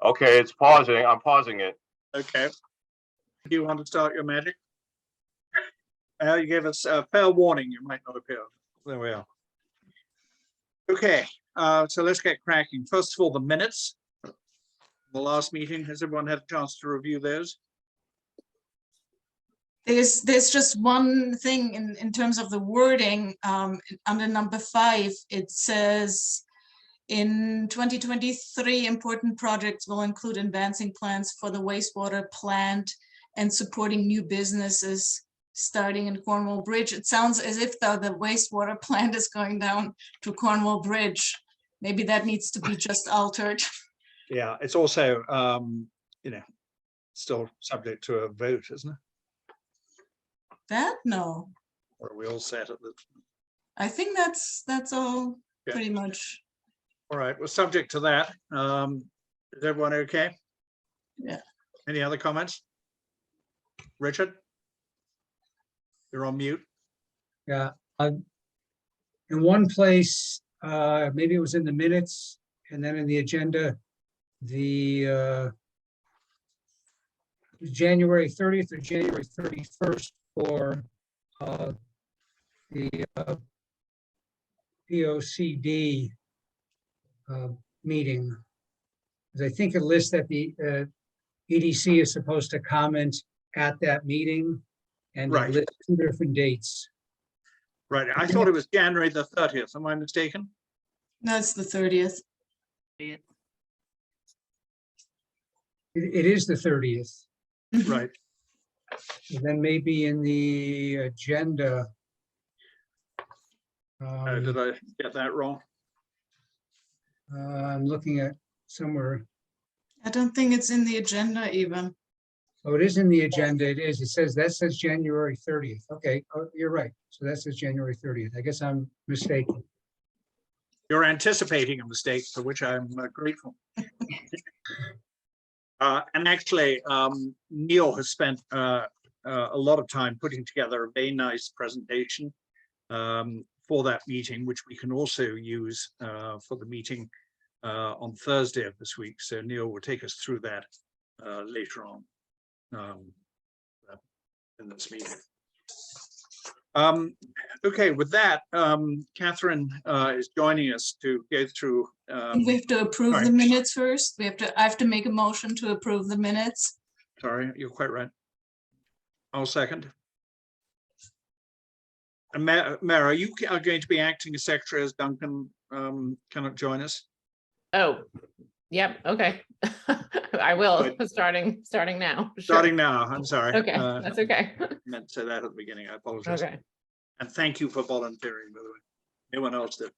Okay, it's pausing. I'm pausing it. Okay. Do you want to start your magic? You gave us a fair warning. You might not appear. There we are. Okay, so let's get cracking. First of all, the minutes. The last meeting, has everyone had a chance to review those? There's just one thing in terms of the wording. Under number 5, it says in 2023, important projects will include advancing plans for the wastewater plant and supporting new businesses starting in Cornwall Bridge. It sounds as if though the wastewater plant is going down to Cornwall Bridge. Maybe that needs to be just altered. Yeah, it's also, still subject to a vote, isn't it? That no, Or are we all set at the? I think that's all Okay. pretty much. All right, well, subject to that. Is everyone okay? Yeah. Any other comments? Richard? You're on mute. Yeah, in one place, maybe it was in the minutes and then in the agenda, the January 30th or January 31st for the POCD meeting. 'Cause I think it lists that the EDC is supposed to comment at that meeting, and Right. it lists 2 different dates. Right, I thought it was January the 30th. Am I mistaken? That's the 30th. It is the 30th. Right. And then maybe in the agenda. Did I get that wrong? I'm looking at somewhere. I don't think it's in the agenda even. Oh, it is in the agenda. It is. It says, that says January 30th. Okay, oh, you're right. So that says January 30th. I guess I'm mistaken. You're anticipating a mistake for which I'm grateful. And actually, Neil has spent a lot of time putting together a very nice presentation for that meeting, which we can also use for the meeting on Thursday of this week. So Neil will take us through that later on in this meeting. Okay, with that, Catherine is joining us to go through. We have to approve sorry. the minutes first. I have to make a motion to approve the minutes. Sorry, you're quite right. I'll second. And Mara, you are going to be acting as secretary as Duncan cannot join us. Oh, yep. Okay. I will Good. starting now. Sure. Starting now, I'm sorry. Okay, that's okay. Meant to say that at the beginning. I apologize. Okay. And thank you for volunteering, by the way. Anyone else did.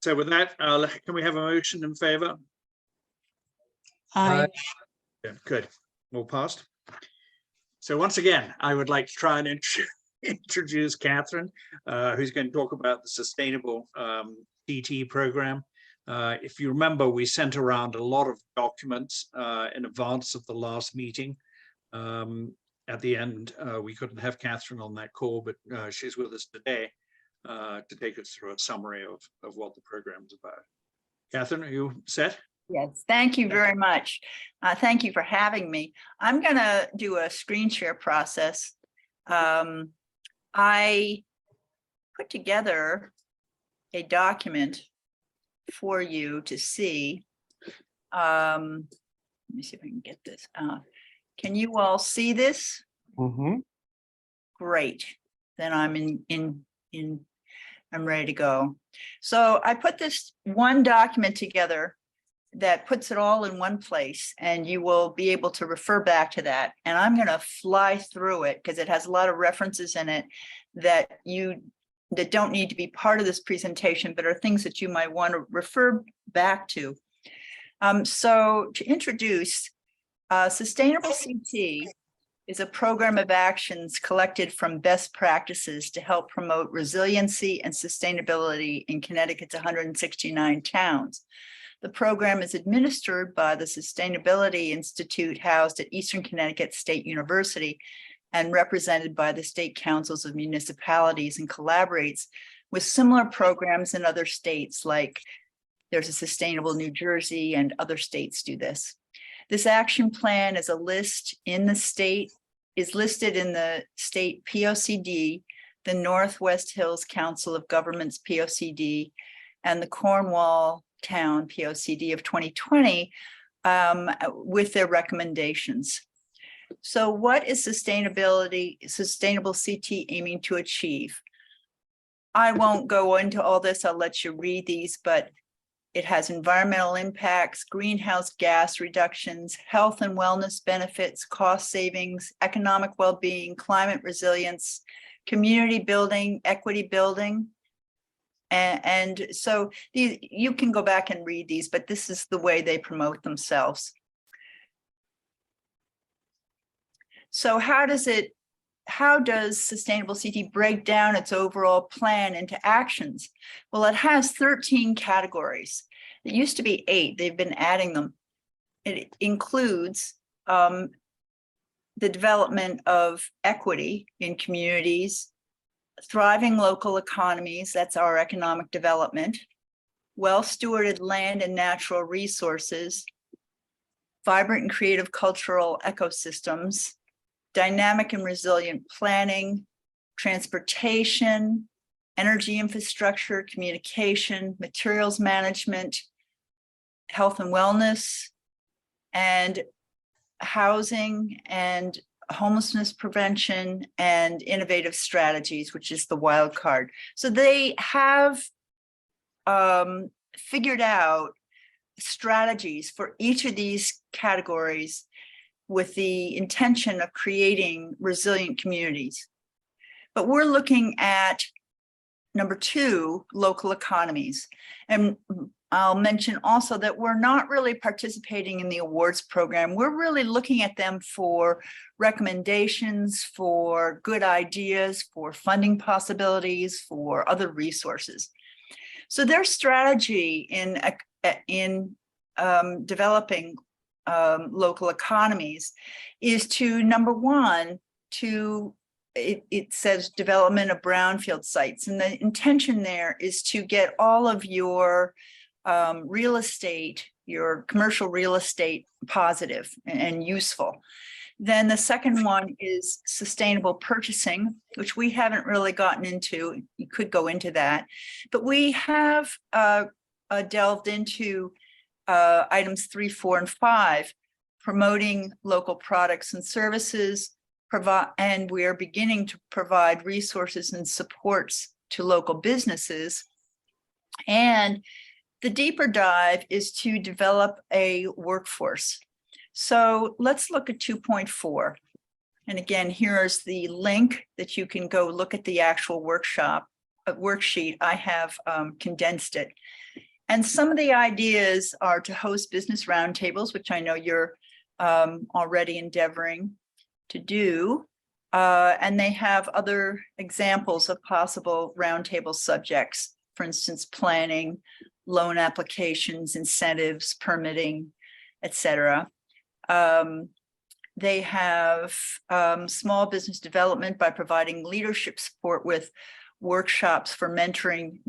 So with that, can we have a motion in favor? Aye. Yeah, good. All passed. So once again, I would like to try and introduce Catherine, who's going to talk about the sustainable CT program. If you remember, we sent around a lot of documents in advance of the last meeting. At the end, we couldn't have Catherine on that call, but she's with us today to take us through a summary of what the program is about. Catherine, are you set? Yes, thank you very much. Thank you for having me. I'm going to do a screen share process. I put together a document for you to see. Let me see if I can get this. Can you all see this? Mm-hmm. Great. Then I'm I'm ready to go. So I put this one document together that puts it all in one place, and you will be able to refer back to that. And I'm going to fly through it because it has a lot of references in it that don't need to be part of this presentation, but are things that you might want to refer back to. So to introduce, Sustainable CT is a program of actions collected from best practices to help promote resiliency and sustainability in Connecticut's 169 towns. The program is administered by the Sustainability Institute housed at Eastern Connecticut State University and represented by the state councils of municipalities, and collaborates with similar programs in other states like There's a Sustainable New Jersey, and other states do this. This action plan is listed in the state POCD, the Northwest Hills Council of Governments POCD, and the Cornwall Town POCD of 2020 with their recommendations. So what is Sustainable CT aiming to achieve? I won't go into all this, I'll let you read these, but it has environmental impacts, greenhouse gas reductions, health and wellness benefits, cost savings, economic well-being, climate resilience, community building, equity building. And so you can go back and read these, but this is the way they promote themselves. So how does Sustainable CT break down its overall plan into actions? Well, it has 13 categories. It used to be 8, they've been adding them. It includes the development of equity in communities, thriving local economies, that's our economic development, well-stewarded land and natural resources, vibrant and creative cultural ecosystems, dynamic and resilient planning, transportation, energy infrastructure, communication, materials management, health and wellness, and housing and homelessness prevention, and innovative strategies, which is the wild card. So they have figured out strategies for each of these categories with the intention of creating resilient communities. But we're looking at number 2, local economies. And I'll mention also that we're not really participating in the awards program. We're really looking at them for recommendations, for good ideas, for funding possibilities, for other resources. So their strategy in developing local economies is to, number 1, it says development of brownfield sites. And the intention there is to get all of your real estate, your commercial real estate positive and useful. Then the second one is sustainable purchasing, which we haven't really gotten into. You could go into that, but we have delved into items 3, 4, and 5, promoting local products and services, and we are beginning to provide resources and supports to local businesses. And the deeper dive is to develop a workforce. So let's look at 2.4. And again, here's the link that you can go look at the actual worksheet. I have condensed it. And some of the ideas are to host business roundtables, which I know you're already endeavoring to do. And they have other examples of possible roundtable subjects, for instance, planning, loan applications, incentives, permitting, etc. They have small business development by providing leadership support with workshops for mentoring,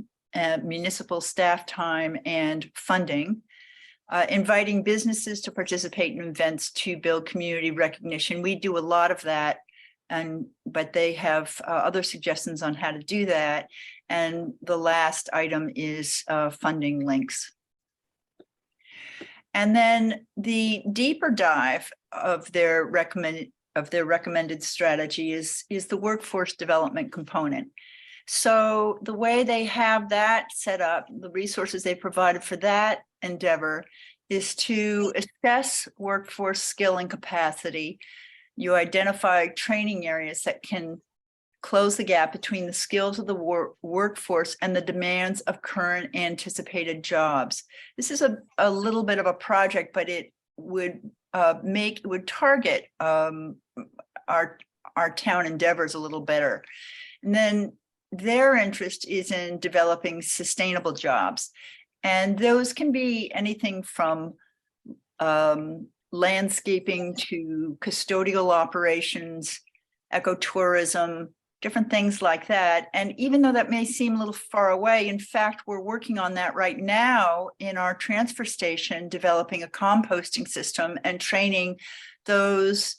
municipal staff time, and funding. Inviting businesses to participate in events to build community recognition. We do a lot of that, but they have other suggestions on how to do that. And the last item is funding links. And then the deeper dive of their recommended strategy is the workforce development component. So the way they have that set up, the resources they provided for that endeavor is to assess workforce skill and capacity. You identify training areas that can close the gap between the skills of the workforce and the demands of current anticipated jobs. This is a little bit of a project, but it would target our town endeavors a little better. And then their interest is in developing sustainable jobs. And those can be anything from landscaping to custodial operations, ecotourism, different things like that. And even though that may seem a little far away, in fact, we're working on that right now in our transfer station, developing a composting system and training those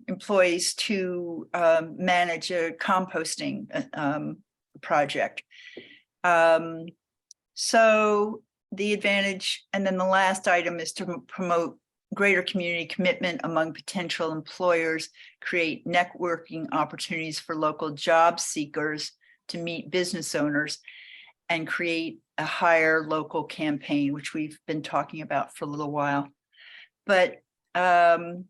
employees to manage a composting project. So the advantage, and then the last item is to promote greater community commitment among potential employers, create networking opportunities for local job seekers to meet business owners, and create a higher local campaign, which we've been talking about for a little while. But the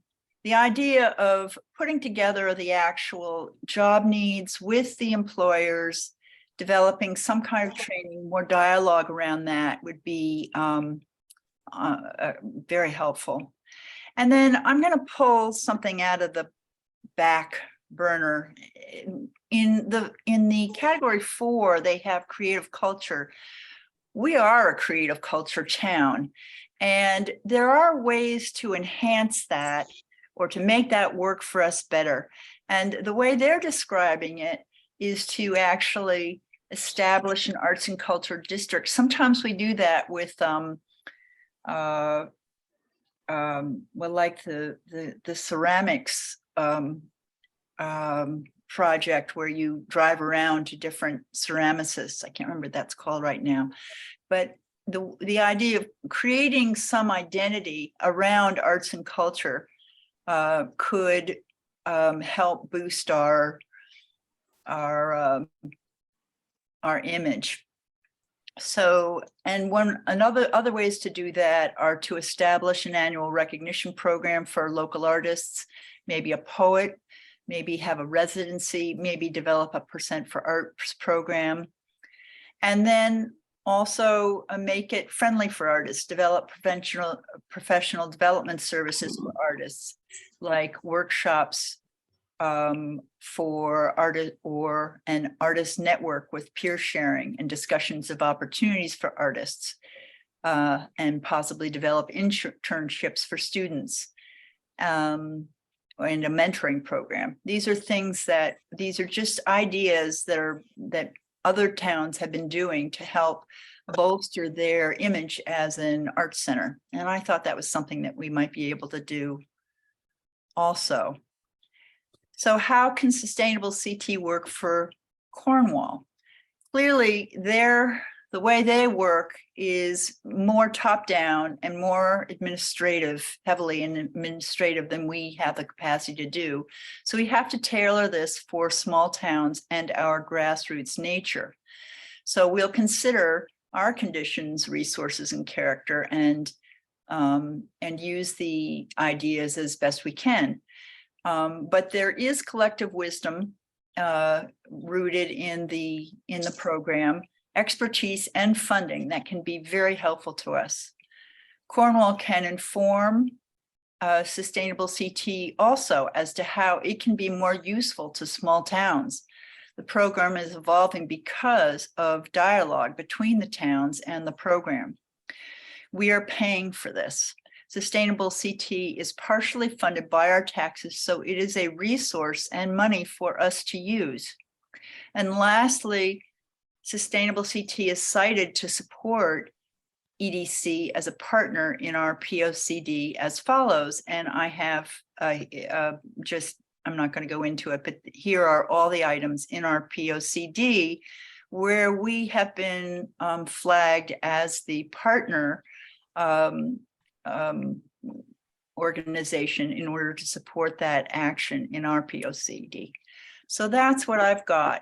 idea of putting together the actual job needs with the employers, developing some kind of training, more dialogue around that would be very helpful. And then I'm going to pull something out of the back burner. In the category 4, they have creative culture. We are a creative culture town, and there are ways to enhance that or to make that work for us better. And the way they're describing it is to actually establish an arts and culture district. Sometimes we do that with well, like the ceramics project where you drive around to different ceramicists. I can't remember what that's called right now, but the idea of creating some identity around arts and culture could help boost our image. So, and other ways to do that are to establish an annual recognition program for local artists, maybe a poet, maybe have a residency, maybe develop a % for arts program, and then also make it friendly for artists, develop professional development services for artists, like workshops for artists, or an artist network with peer sharing and discussions of opportunities for artists, and possibly develop internships for students, and a mentoring program. These are just ideas that other towns have been doing to help bolster their image as an arts center. And I thought that was something that we might be able to do also. So how can sustainable CT work for Cornwall? Clearly, the way they work is more top-down and more heavily administrative than we have the capacity to do. So we have to tailor this for small towns and our grassroots nature. So we'll consider our conditions, resources, and character, and use the ideas as best we can. But there is collective wisdom rooted in the program, expertise and funding that can be very helpful to us. Cornwall can inform sustainable CT also as to how it can be more useful to small towns. The program is evolving because of dialogue between the towns and the program. We are paying for this. Sustainable CT is partially funded by our taxes, so it is a resource and money for us to use. And lastly, Sustainable CT is cited to support EDC as a partner in our POCD as follows. And I have I'm not going to go into it, but here are all the items in our POCD where we have been flagged as the partner organization in order to support that action in our POCD. So that's what I've got.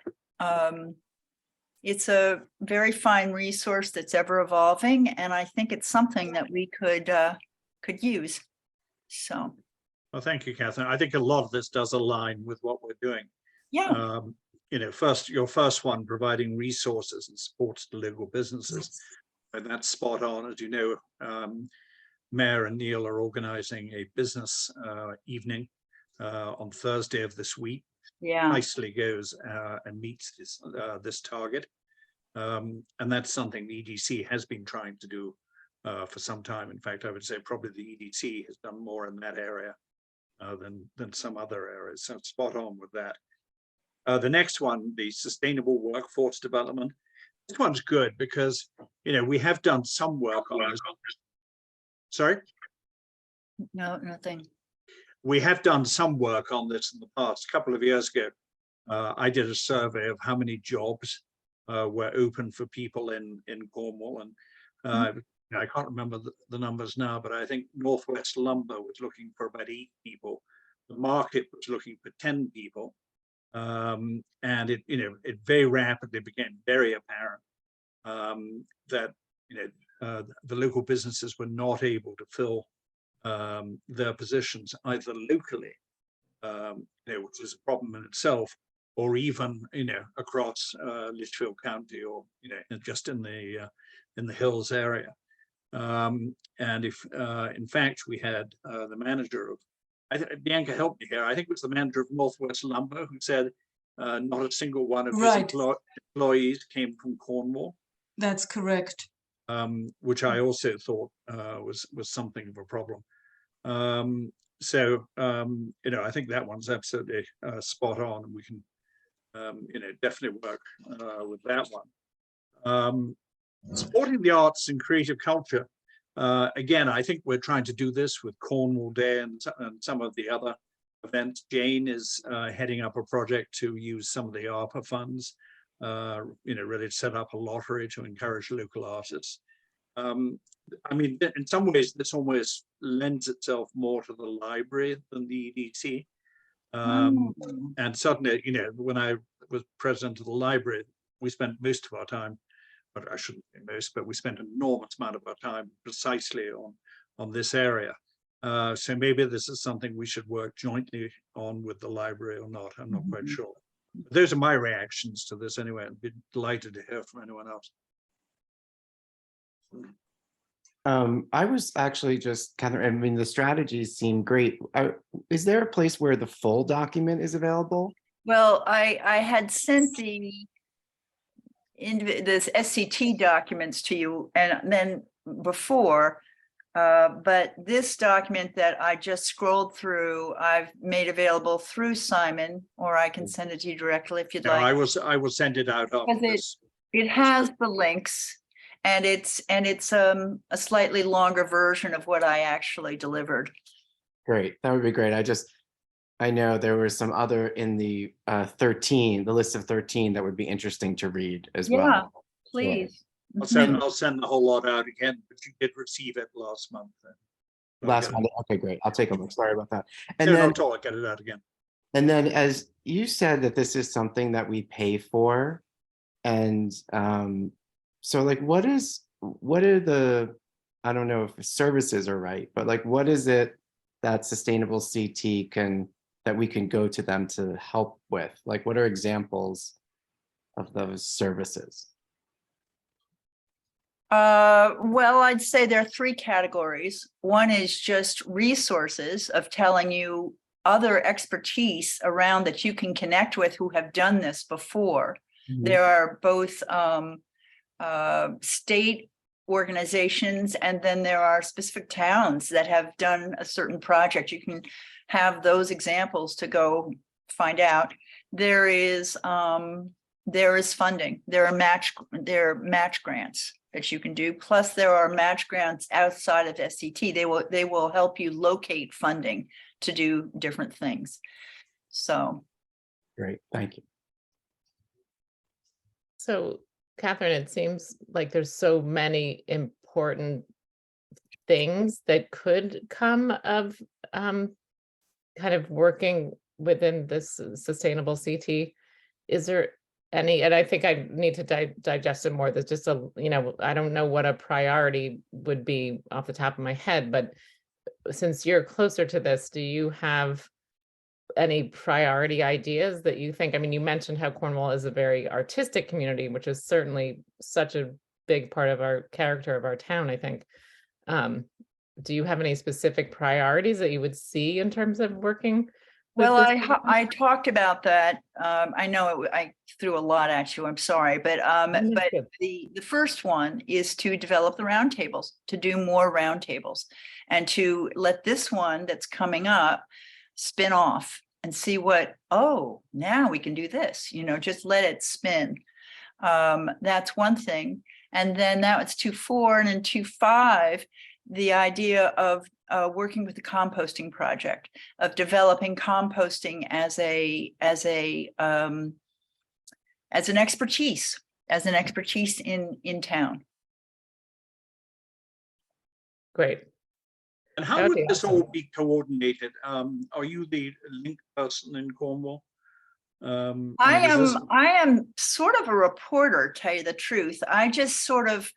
It's a very fine resource that's ever evolving, and I think it's something that we could use. So. Well, thank you, Catherine. I think a lot of this does align with what we're doing. Yeah. Your first one, providing resources and supports to local businesses. And that's spot on. As you know, Mayor and Neil are organizing a business evening on Thursday of this week. Yeah. Nicely goes and meets this target. And that's something the EDC has been trying to do for some time. In fact, I would say probably the EDC has done more in that area than some other areas. So spot on with that. The next one, the sustainable workforce development. This one's good because, you know, we have done some work on this. Sorry? No, nothing. We have done some work on this in the past. A couple of years ago, I did a survey of how many jobs were open for people in Cornwall. And I can't remember the numbers now, but I think Northwest Lumber was looking for about 8 people. The market was looking for 10 people. And it very rapidly became very apparent that the local businesses were not able to fill their positions either locally, which is a problem in itself, or even across Litchfield County, or just in the Hills area. And if in fact we had the manager of, Bianca helped me here, I think it was the manager of Northwest Lumber who said not a single one of his employees came from Cornwall. That's correct. Which I also thought was something of a problem. So I think that one's absolutely spot on, and we can definitely work with that one. Supporting the arts and creative culture. Again, I think we're trying to do this with Cornwall Day and some of the other events. Jane is heading up a project to use some of the ARPA funds, really set up a lottery to encourage local artists. I mean, in some ways, this almost lends itself more to the library than the EDC. And suddenly, when I was president of the library, we spent most of our time, but I shouldn't say most, but we spent an enormous amount of our time precisely on this area. So maybe this is something we should work jointly on with the library or not. I'm not quite sure. But those are my reactions to this anyway. I'd be delighted to hear from anyone else. I was actually just kind of, I mean, the strategies seem great. Is there a place where the full document is available? Well, I had sent this SCT documents to you and then before, but this document that I just scrolled through, I've made available through Simon, or I can send it to you directly if you'd No, like. I will send it out after this. It has the links. And it's a slightly longer version of what I actually delivered. Great, that would be great. I know there were some other in the 13, the list of 13 that would be interesting to read as well. Yeah, please. I'll send the whole lot out again, but you did receive it last month. Last Monday, okay, great. I'll take a look. Sorry about that. And no, then, not at all. I'll get it out again. And then, as you said, that this is something that we pay for, and so like, what are the, I don't know if services are right, but like, what is it that Sustainable CT that we can go to them to help with? Like, what are examples of those services? Well, I'd say there are 3 categories. One is just resources of telling you other expertise around that you can connect with who have done this before. Mm-hmm. There are both state organizations, and then there are specific towns that have done a certain project. You can have those examples to go find out. There is funding. There are match grants that you can do. Plus, there are match grants outside of SCT. They will help you locate funding to do different things. So, great, thank you. So, Catherine, it seems like there's so many important things that could come of kind of working within this sustainable CT. Is there any, and I think I need to digest it more. There's just I don't know what a priority would be off the top of my head, but since you're closer to this, do you have any priority ideas that you think? I mean, you mentioned how Cornwall is a very artistic community, which is certainly such a big part of our character of our town, I think. Do you have any specific priorities that you would see in terms of working? Well, I talked about that. I know I threw a lot at you, I'm sorry, but the first one is to develop the roundtables, to do more roundtables, and to let this one that's coming up spin off and see what, oh, now we can do this, you know, just let it spin. That's one thing. And then that was 2.4, and in 2.5, the idea of working with the composting project, of developing composting as an expertise in town. Great. And how That'd would be this awesome. all be coordinated? Are you the link person in Cornwall? I am sort of a reporter, tell you the truth. I just sort of,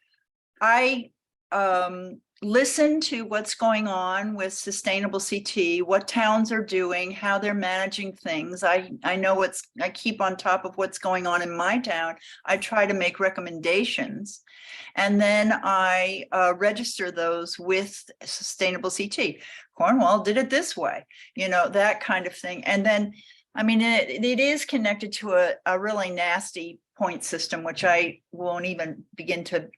listen to what's going on with sustainable CT, what towns are doing, how they're managing things. I know I keep on top of what's going on in my town. I try to make recommendations. And then I register those with sustainable CT. Cornwall did it this way, you know, that kind of thing. And then, I mean, it is connected to a really nasty point system, which I won't even begin to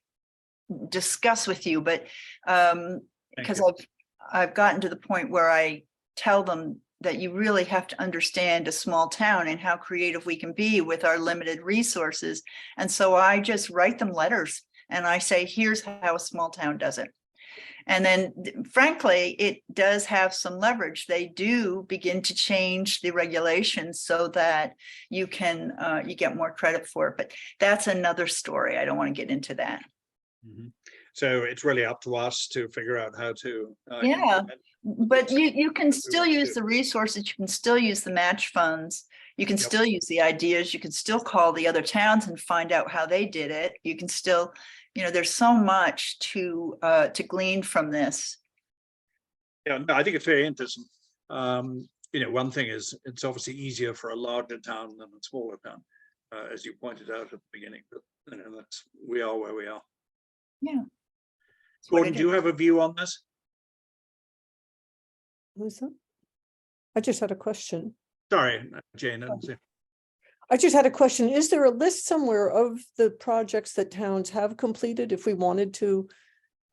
discuss with you, but because I've gotten to the point where I tell them that you really have to understand a small town and how creative we can be with our limited resources. And so I just write them letters and I say, here's how a small town does it. And then frankly, it does have some leverage. They do begin to change the regulations so that you can you get more credit for it. But that's another story. I don't want to get into that. Mm-hmm. So it's really up to us to figure out how to. Yeah, but you can we still want to use do. the resources. You can still use the match funds. You can still use the ideas. You can still call the other towns and find out how they did it. You can still, you know, there's so much to glean from this. Yeah, no, I think it's very interesting. You know, one thing is it's obviously easier for a larger town than a smaller town, as you pointed out at the beginning. But you know, we are where we are. Yeah. Gordon, do you have a view on this? Who's that? I just had a question. Sorry, Jane. I just had a question. Is there a list somewhere of the projects that towns have completed if we wanted to?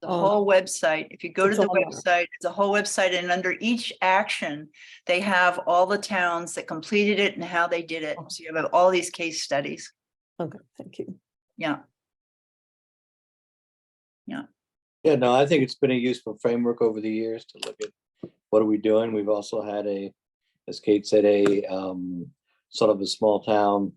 The whole website, if you go to it's the on there. website, it's a whole website, and under each action, they have all the towns that completed it and how they did it. So you have all these case studies. Okay, thank you. Yeah. Yeah, no, I think it's been a useful framework over the years to look at what are we doing. We've also had as Kate said, sort of a small town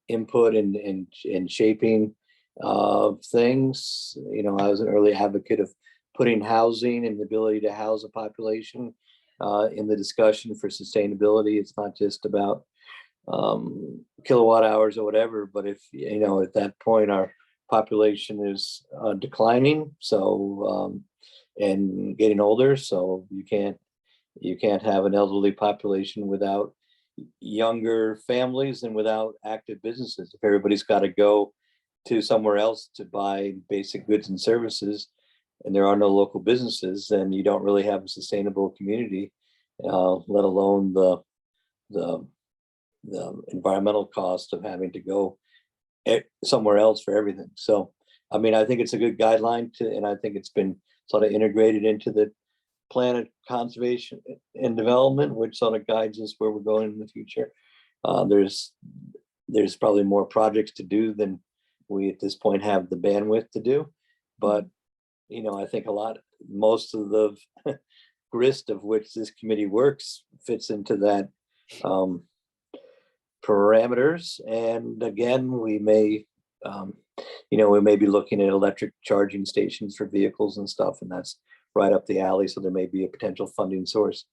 input in shaping of things. You know, I was an early advocate of putting housing and the ability to house a population in the discussion for sustainability. It's not just about kilowatt hours or whatever, but if, you know, at that point, our population is declining, so and getting older, so you can't have an elderly population without younger families and without active businesses. If everybody's got to go to somewhere else to buy basic goods and services and there are no local businesses, then you don't really have a sustainable community, let alone the environmental cost of having to go somewhere else for everything. So, I mean, I think it's a good guideline and I think it's been sort of integrated into the plan of conservation and development, which sort of guides us where we're going in the future. There's probably more projects to do than we at this point have the bandwidth to do, but you know, I think most of the grist of which this committee works fits into that parameters. And again, we may be looking at electric charging stations for vehicles and stuff, and that's right up the alley. So there may be a potential funding source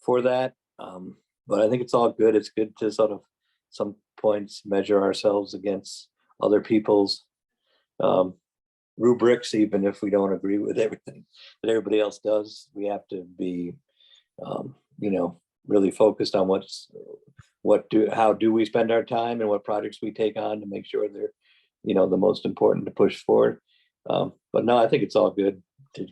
for that. But I think it's all good. It's good to sort of some points measure ourselves against other people's rubrics, even if we don't agree with everything that everybody else does. We have to be, really focused on how do we spend our time and what projects we take on to make sure they're, the most important to push forward. But no, I think it's all good to,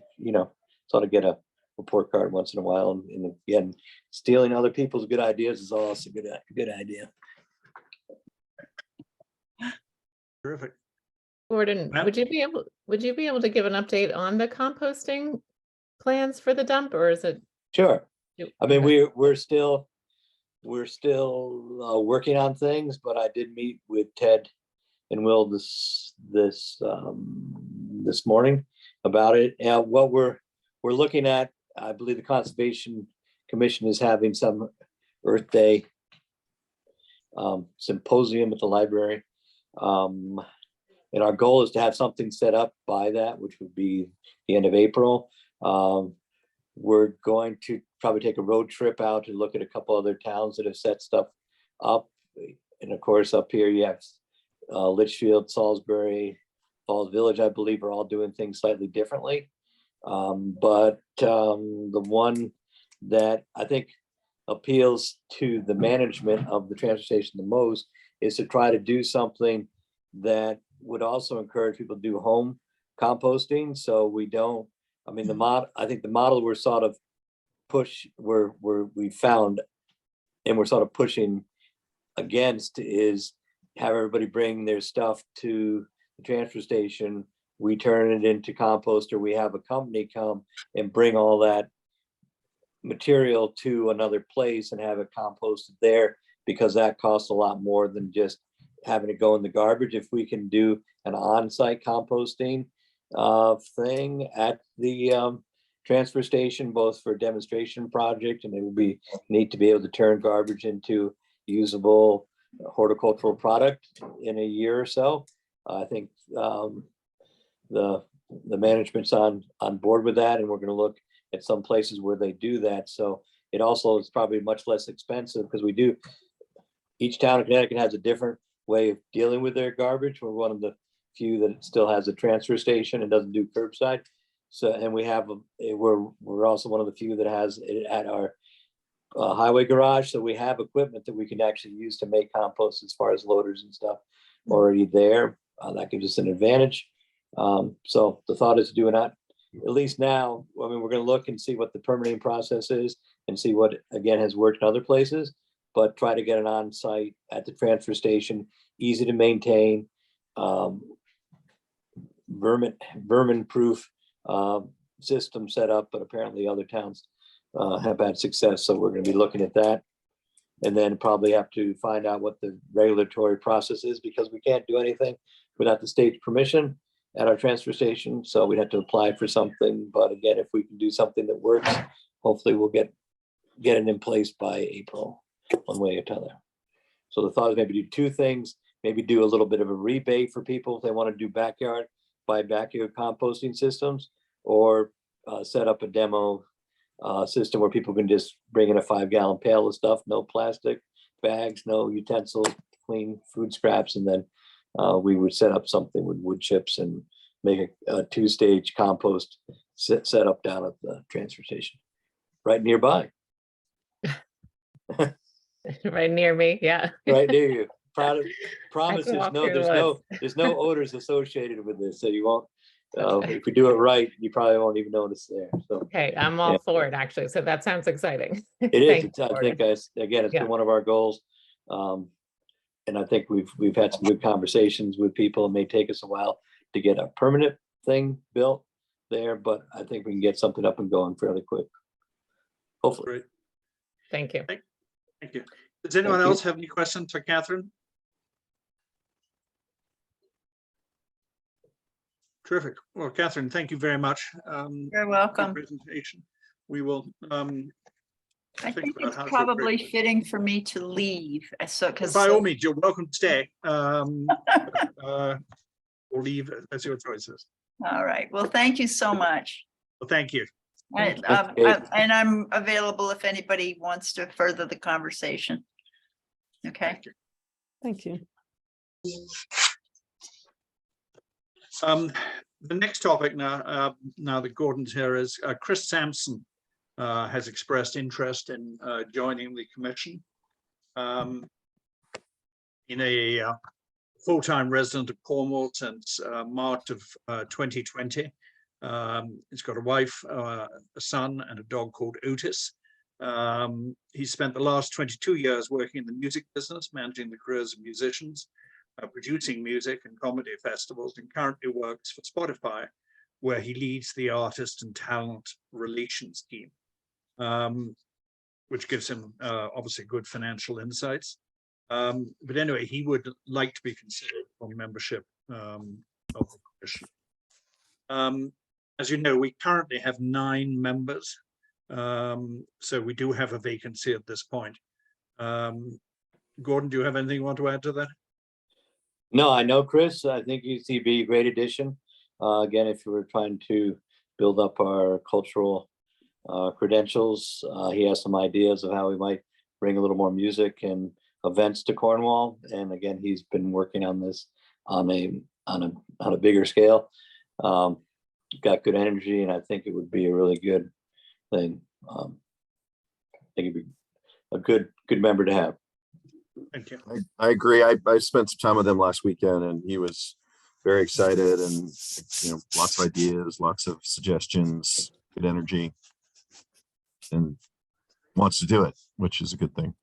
sort of get a report card once in a while. And again, stealing other people's good ideas is also a good idea. Terrific. Gordon, Well- would you be able to give an update on the composting plans for the dump, or is it? Sure. I mean, Okay. we're still, we're still working on things, but I did meet with Ted and Will this morning about it. And what we're looking at, I believe the Conservation Commission is having some Earth Day symposium at the library. And our goal is to have something set up by that, which would be the end of April. We're going to probably take a road trip out to look at a couple other towns that have set stuff up. And of course, up here you have Litchfield, Salisbury, Falls Village, I believe, are all doing things slightly differently. But the one that I think appeals to the management of the transfer station the most is to try to do something that would also encourage people to do home composting. So we don't, I mean, I think the model we're sort of we found and we're sort of pushing against is have everybody bring their stuff to the transfer station. We turn it into compost, or we have a company come and bring all that material to another place and have it composted there, because that costs a lot more than just having it go in the garbage. If we can do an on-site composting thing at the transfer station, both for a demonstration project, and it would be neat to be able to turn garbage into usable horticultural product in a year or so. I think the management's on board with that, and we're going to look at some places where they do that. So it also is probably much less expensive, because each town in Connecticut has a different way of dealing with their garbage. We're one of the few that still has a transfer station and doesn't do curbside. So, and we're also one of the few that has it at our highway garage. So we have equipment that we can actually use to make compost, as far as loaders and stuff already there. That gives us an advantage. So the thought is to do it at least now. I mean, we're going to look and see what the permitting process is and see what, again, has worked in other places, but try to get an on-site at the transfer station, easy to maintain, vermin-proof system set up, but apparently other towns have had success. So we're going to be looking at that, and then probably have to find out what the regulatory process is, because we can't do anything without the state's permission at our transfer station. So we'd have to apply for something. But again, if we can do something that works, hopefully we'll get it in place by April, one way or another. So the thought is maybe do two things, maybe do a little bit of a rebate for people if they want to do backyard composting systems, or set up a demo system where people can just bring in a 5-gallon pail of stuff, no plastic bags, no utensils, clean food scraps, and then we would set up something with wood chips and make a 2-stage compost set up down at the transfer station, right nearby. Right near me, yeah. Right near you. Promise walk through the there's no odors associated with this, so you won't. If we do it right, you probably won't even notice there. So Okay, I'm all for it, actually. So that sounds exciting. it is. Thank you, I Gordon. think again, it's Yeah. been one of our goals, and I think we've had some good conversations with people. It may take us a while to get a permanent thing built there, but I think we can get something up and going fairly quick. Hopefully. Great. Thank you. Thank you. Does anyone else have any questions for Catherine? Terrific. Well, Catherine, thank you very much. You're for welcome. your presentation. We will. I think about it's how to probably approach it. fitting for me to leave. So, because By all means, you're welcome to stay. Or leave, that's your choices. all right. Well, thank you so much. Well, thank you. And and I'm available if anybody wants to further the conversation. Okay. Thank you. The next topic now, now that Gordon's here, is Chris Sampson has expressed interest in joining the commission. In a full-time resident of Cornwall since March of 2020. He's got a wife, a son, and a dog called Otis. He's spent the last 22 years working in the music business, managing the careers of musicians, producing music and comedy festivals, and currently works for Spotify, where he leads the artist and talent relations team. which gives him obviously good financial insights. But anyway, he would like to be considered for membership of the commission. As you know, we currently have 9 members, so we do have a vacancy at this point. Gordon, do you have anything you want to add to that? No, I know, Chris. I think he'd be a great addition. Again, if you were trying to build up our cultural credentials, he has some ideas of how we might bring a little more music and events to Cornwall. And again, he's been working on this on a bigger scale. Got good energy, and I think it would be a really good thing. I think it'd be a good member to have. Thank you. I agree. I spent some time with him last weekend, and he was very excited, and lots of ideas, lots of suggestions, good energy, and wants to do it, which is a good thing.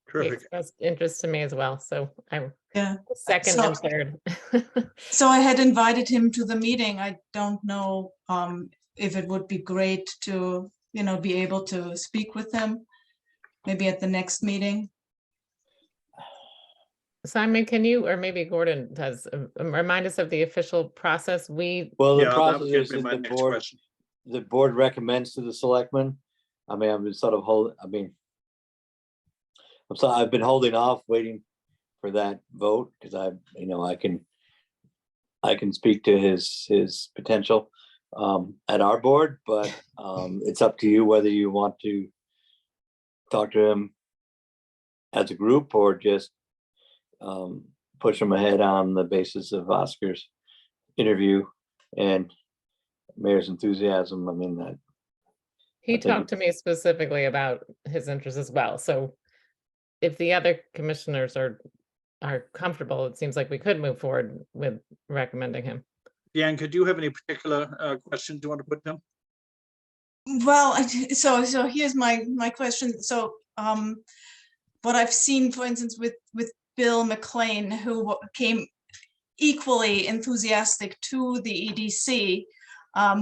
He Terrific. expressed interest to me as well, so I Yeah. second So- and third. So I had invited him to the meeting. I don't know if it would be great to, be able to speak with him, maybe at the next meeting. Simon, can you, or maybe Gordon does, remind us of the official process? Well, the Yeah, that process was is gonna be my that next question. the board recommends to the selectmen. I mean, I've been sort of I've been holding off, waiting for that vote, because I can speak to his potential at our board, but it's up to you whether you want to talk to him as a group or just push him ahead on the basis of Oscar's interview and Mayor's enthusiasm. I mean, that He I think talked to me specifically about his interest as well. So if the other commissioners are comfortable, it seems like we could move forward with recommending him. Bianca, do you have any particular questions you want to put to him? Well, so here's my question. So what I've seen, for instance, with Bill McLean, who came equally enthusiastic to the EDC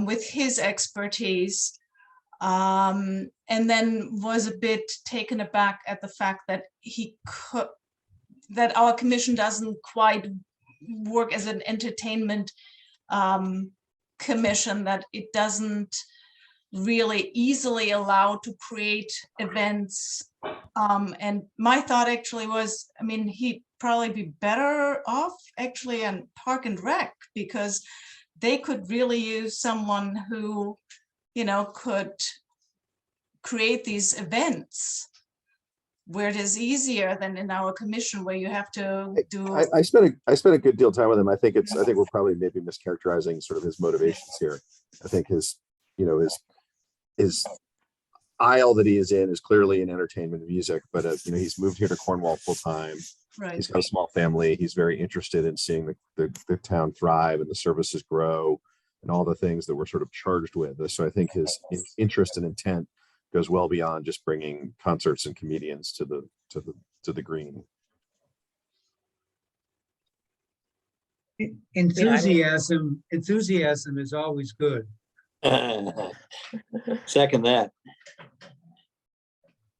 with his expertise, and then was a bit taken aback at the fact that that our commission doesn't quite work as an entertainment commission, that it doesn't really easily allow to create events. And my thought actually was, I mean, he'd probably be better off actually on Park and Rec, because they could really use someone who, could create these events where it is easier than in our commission, where you have to do. I spent a good deal of time with him. I think we're probably maybe mischaracterizing sort of his motivations here. I think his aisle that he is in is clearly in entertainment and music, but he's moved here to Cornwall full time. Right. He's got a small family. He's very interested in seeing the town thrive and the services grow and all the things that we're sort of charged with. So I think his interest and intent goes well beyond just bringing concerts and comedians to the green. Enthusiasm is always good. second that.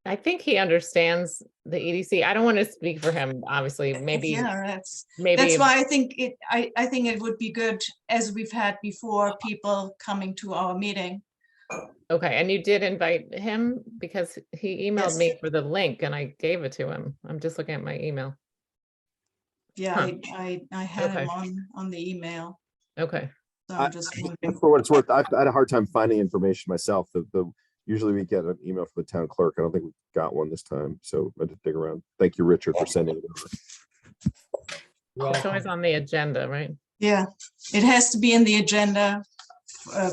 I think he understands the EDC. I don't want to speak for him, obviously. Maybe That's maybe why I think I think it would be good, as we've had before, people coming to our meeting. Okay, and you did invite him because he emailed Yes. me for the link and I gave it to him. I'm just looking at my email. Yeah, Huh. I had him Okay. on the email. Okay. So I'm just wondering. For what it's worth, I've had a hard time finding information myself. Usually we get an email from the town clerk. I don't think we got one this time, so I had to dig around. Thank you, Richard, for sending it over. It's always on the agenda, right? Yeah, it has to be in the agenda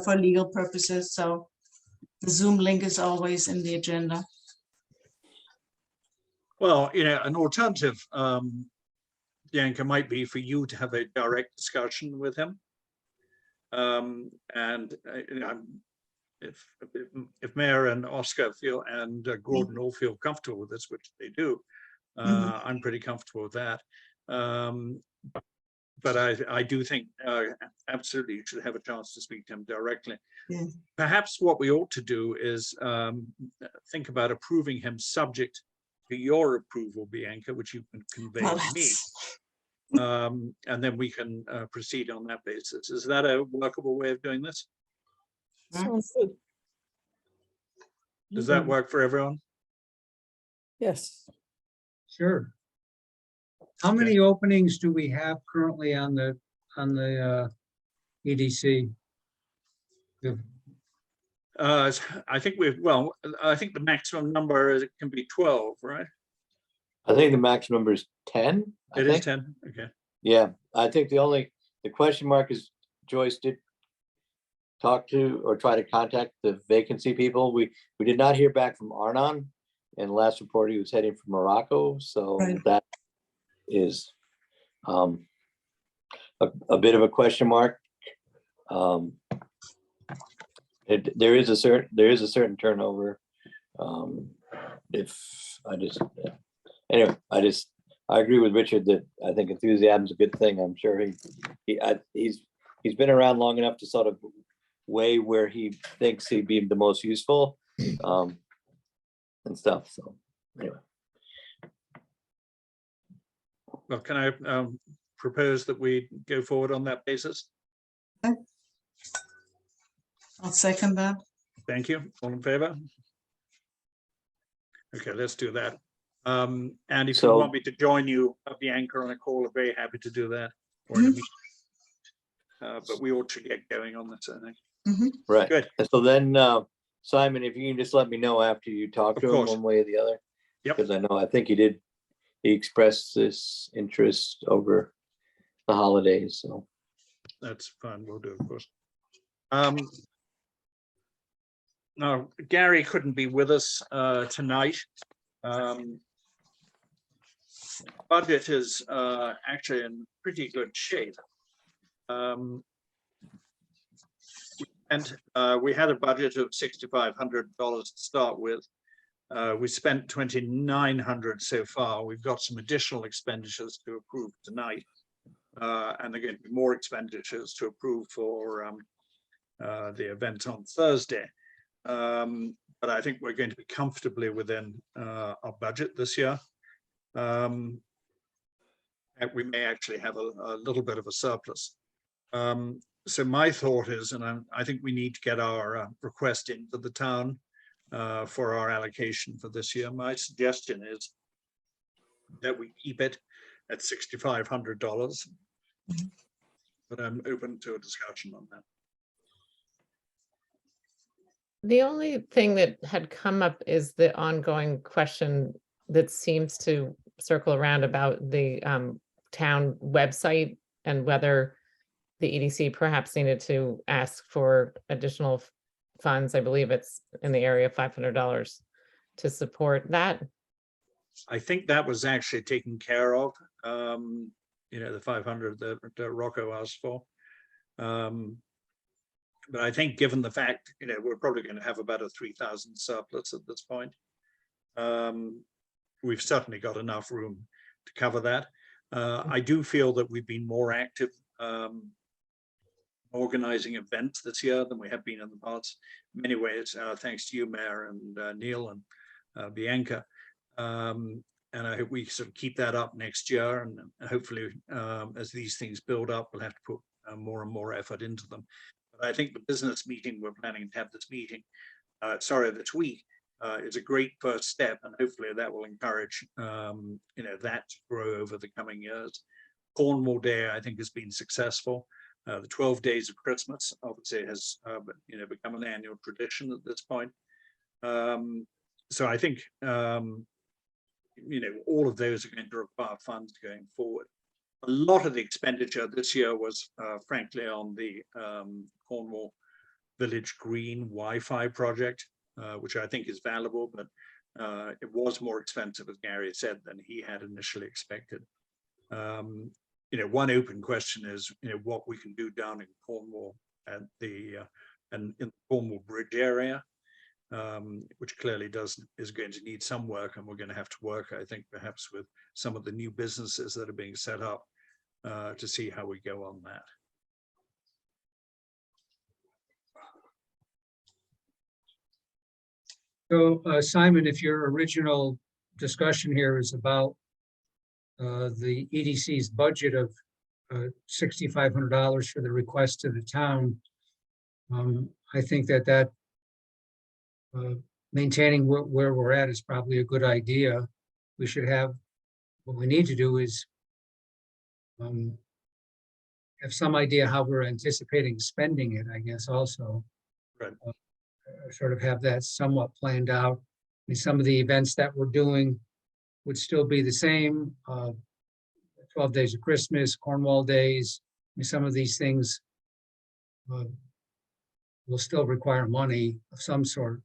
for legal purposes, so the Zoom link is always in the agenda. Well, an alternative, Bianca, might be for you to have a direct discussion with him. And if Mayor and Oscar feel and Gordon all feel comfortable with this, which they do, I'm pretty comfortable with that. But I do think absolutely you should have a chance to speak to him directly. Yeah. Perhaps what we ought to do is think about approving him subject to your approval, Bianca, which you can convey Well, to me. that's- And then we can proceed on that basis. Is that a workable way of doing this? Sounds good. Does that work for everyone? Yes. Sure. How many openings do we have currently on the EDC? The- I think I think the maximum number can be 12, right? I think the max number is 10. I It is think. 10, okay. Yeah, I think the question mark is Joyce did talk to or try to contact the vacancy people. We did not hear back from Arnon, and last report he was heading for Morocco, so Right. that is a bit of a question mark. There is a certain turnover. If I just anyway, I agree with Richard that I think enthusiasm is a good thing. I'm sure he's been around long enough to sort of weigh where he thinks he'd be the most useful and stuff. So anyway. Well, can I propose that we go forward on that basis? I'll second that. Thank you. All in favor? Okay, let's do that. And if you So- want me to join you, Bianca, on a call, I'm very happy to do that. Or in a Mhm. meeting. But we ought to get going on this, I think. Right. Good. And so then, Simon, if you can just let me know after you talk Of to him course. one way or the other. Yep. Because I think he expressed this interest over the holidays, so. That's fine, we'll do, of course. Now, Gary couldn't be with us tonight. Budget is actually in pretty good shape. And we had a budget of $6,500 to start with. We spent $2,900 so far. We've got some additional expenditures to approve tonight. And there are going to be more expenditures to approve for the event on Thursday. But I think we're going to be comfortably within our budget this year. And we may actually have a little bit of a surplus. So my thought is, and I think we need to get our request into the town for our allocation for this year. My suggestion is that we keep it at $6,500. But I'm open to a discussion on that. The only thing that had come up is the ongoing question that seems to circle around about the town website and whether the EDC perhaps needed to ask for additional funds. I believe it's in the area of $500 to support that. I think that was actually taken care of. The 500 that Rocco asked for. But I think given the fact, we're probably going to have about a 3,000 surplus at this point. We've certainly got enough room to cover that. I do feel that we've been more active organizing events this year than we have been in the past. In many ways, thanks to you, Mayor, and Neil and Bianca. And I hope we sort of keep that up next year. And hopefully, as these things build up, we'll have to put more and more effort into them. But I think the business meeting, we're planning to have this week, is a great first step. And hopefully that will encourage, that to grow over the coming years. Cornwall Day, I think, has been successful. The 12 days of Christmas, obviously, has become an annual tradition at this point. So I think, all of those are going to require funds going forward. A lot of the expenditure this year was, frankly, on the Cornwall Village Green Wi-Fi project, which I think is valuable, but it was more expensive, as Gary said, than he had initially expected. One open question is, what we can do down in Cornwall at the in the Cornwall Bridge area, which clearly is going to need some work, and we're going to have to work, I think, perhaps with some of the new businesses that are being set up to see how we go on that. So Simon, if your original discussion here is about the EDC's budget of $6,500 for the request to the town, I think that maintaining where we're at is probably a good idea. We should have, what we need to do is have some idea how we're anticipating spending it, I guess, also. Right. Sort of have that somewhat planned out. I mean, some of the events that we're doing would still be the same. 12 Days of Christmas, Cornwall Days. I mean, some of these things will still require money of some sort,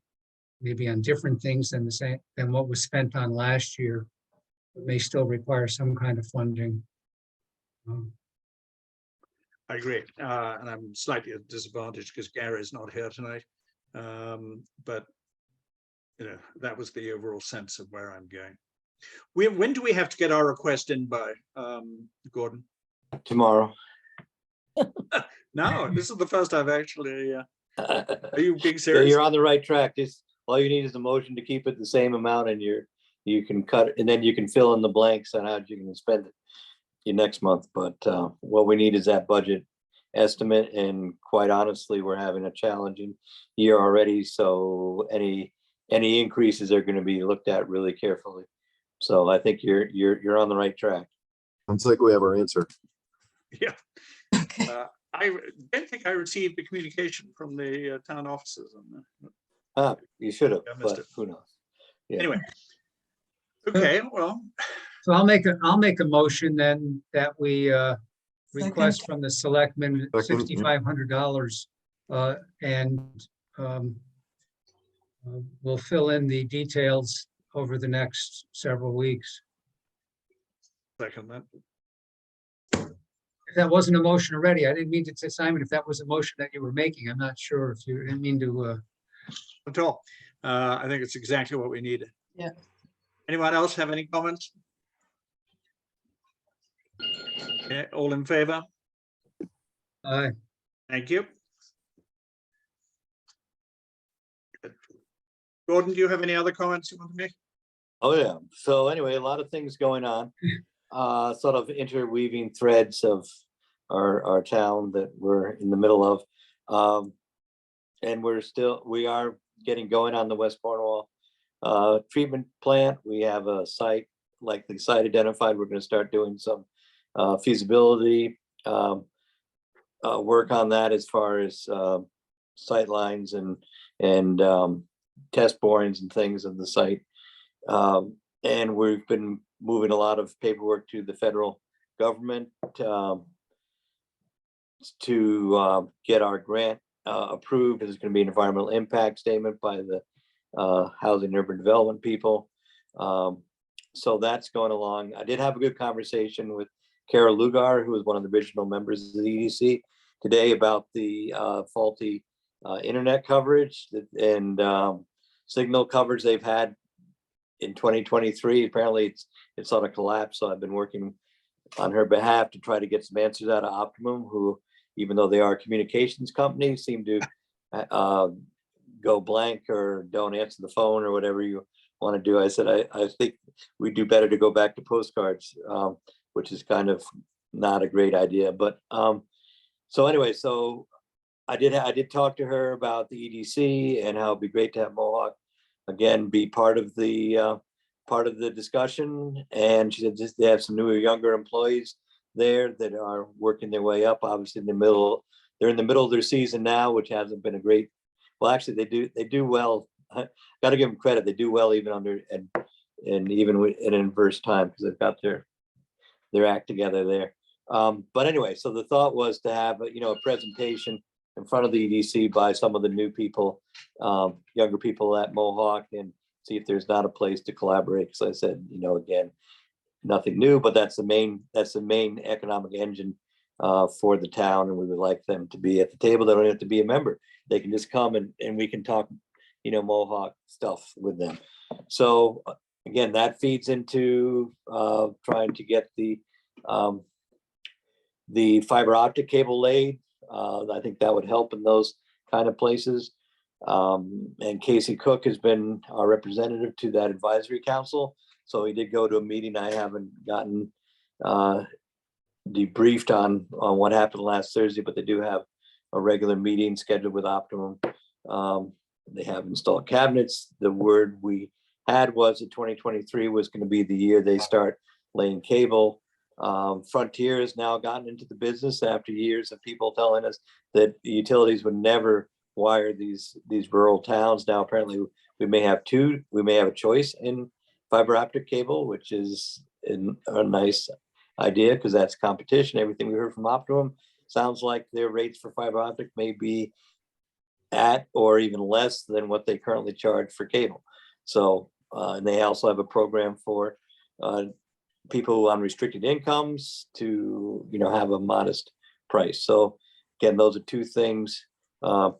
maybe on different things than the same than what was spent on last year. It may still require some kind of funding. I agree, and I'm slightly at a disadvantage because Gary's not here tonight. But you know, that was the overall sense of where I'm going. When do we have to get our request in by, Gordon? Tomorrow. No, this is the first I've actually. Are you being So serious? you're on the right track. Just all you need is a motion to keep it the same amount, and you can cut it, and then you can fill in the blanks on how you're going to spend it your next month. But what we need is that budget estimate, and quite honestly, we're having a challenging year already. So any increases are going to be looked at really carefully. So I think you're on the right track. Sounds like we have our answer. Yeah. Okay. I don't think I received the communication from the town offices on that. You should have, I missed but it. who knows? Yeah. Anyway. Okay, well, So I'll make a motion then that we request from the selectmen Second, yeah. $6,500 and we'll fill in the details over the next several weeks. second that. If that wasn't a motion already, I didn't mean to say, Simon, if that was a motion that you were making, I'm not sure if you didn't mean to. At all. I think it's exactly what we needed. Yeah. Anyone else have any comments? Okay, all in favor? Thank you. Good. Gordon, do you have any other comments you want to make? Oh, yeah. So anyway, a lot of things going on, sort of interweaving threads of our town that we're in the middle of. And we are getting going on the West Cornwall treatment plant. We have a site, like the site identified. We're going to start doing some feasibility work on that as far as sight lines and test borings and things of the site. And we've been moving a lot of paperwork to the federal government to get our grant approved. There's going to be an environmental impact statement by the Housing and Urban Development people. So that's going along. I did have a good conversation with Kara Lugar, who was one of the original members of the EDC today, about the faulty internet coverage and signal coverage they've had in 2023. Apparently it's on a collapse. So I've been working on her behalf to try to get some answers out of Optimum, who, even though they are a communications company, seem to go blank or don't answer the phone or whatever you want to do. I said, I think we do better to go back to postcards, which is kind of not a great idea. But so anyway, so I did talk to her about the EDC and how it'd be great to have Mohawk again be part of the discussion. And she said just they have some newer, younger employees there that are working their way up. Obviously, they're in the middle of their season now, which hasn't been a great. Well, actually, they do well. Got to give them credit. They do well even under and even in adverse time, because they've got their act together there. But anyway, so the thought was to have a presentation in front of the EDC by some of the new people, younger people at Mohawk, and see if there's not a place to collaborate. Because I said, again, nothing new, but that's the main economic engine for the town, and we would like them to be at the table. They don't have to be a member. They can just come and we can talk, Mohawk stuff with them. So again, that feeds into trying to get the the fiber optic cable laid. I think that would help in those kind of places. And Casey Cook has been our representative to that advisory council. So he did go to a meeting. I haven't gotten debriefed on what happened last Thursday, but they do have a regular meeting scheduled with Optimum. They have installed cabinets. The word we had was that 2023 was going to be the year they start laying cable. Frontier has now gotten into the business after years of people telling us that the utilities would never wire these rural towns. Now apparently we may have a choice in fiber optic cable, which is a nice idea because that's competition. Everything we heard from Optimum sounds like their rates for fiber optic may be at or even less than what they currently charge for cable. So and they also have a program for people on restricted incomes to have a modest price. So again, those are two things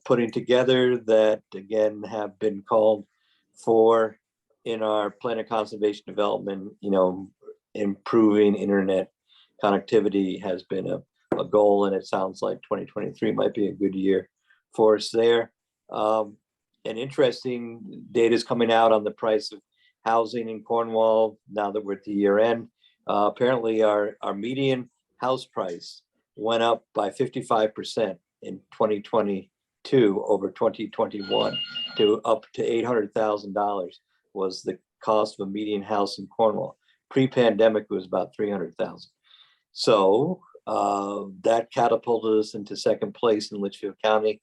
putting together that again have been called for in our plan of conservation development. Improving internet connectivity has been a goal, and it sounds like 2023 might be a good year for us there. And interesting data is coming out on the price of housing in Cornwall now that we're at the year end. Apparently our median house price went up by 55% in 2022 over 2021 to up to $800,000 was the cost of a median house in Cornwall. Pre-pandemic it was about 300,000. So that catapulted us into second place in Litchfield County,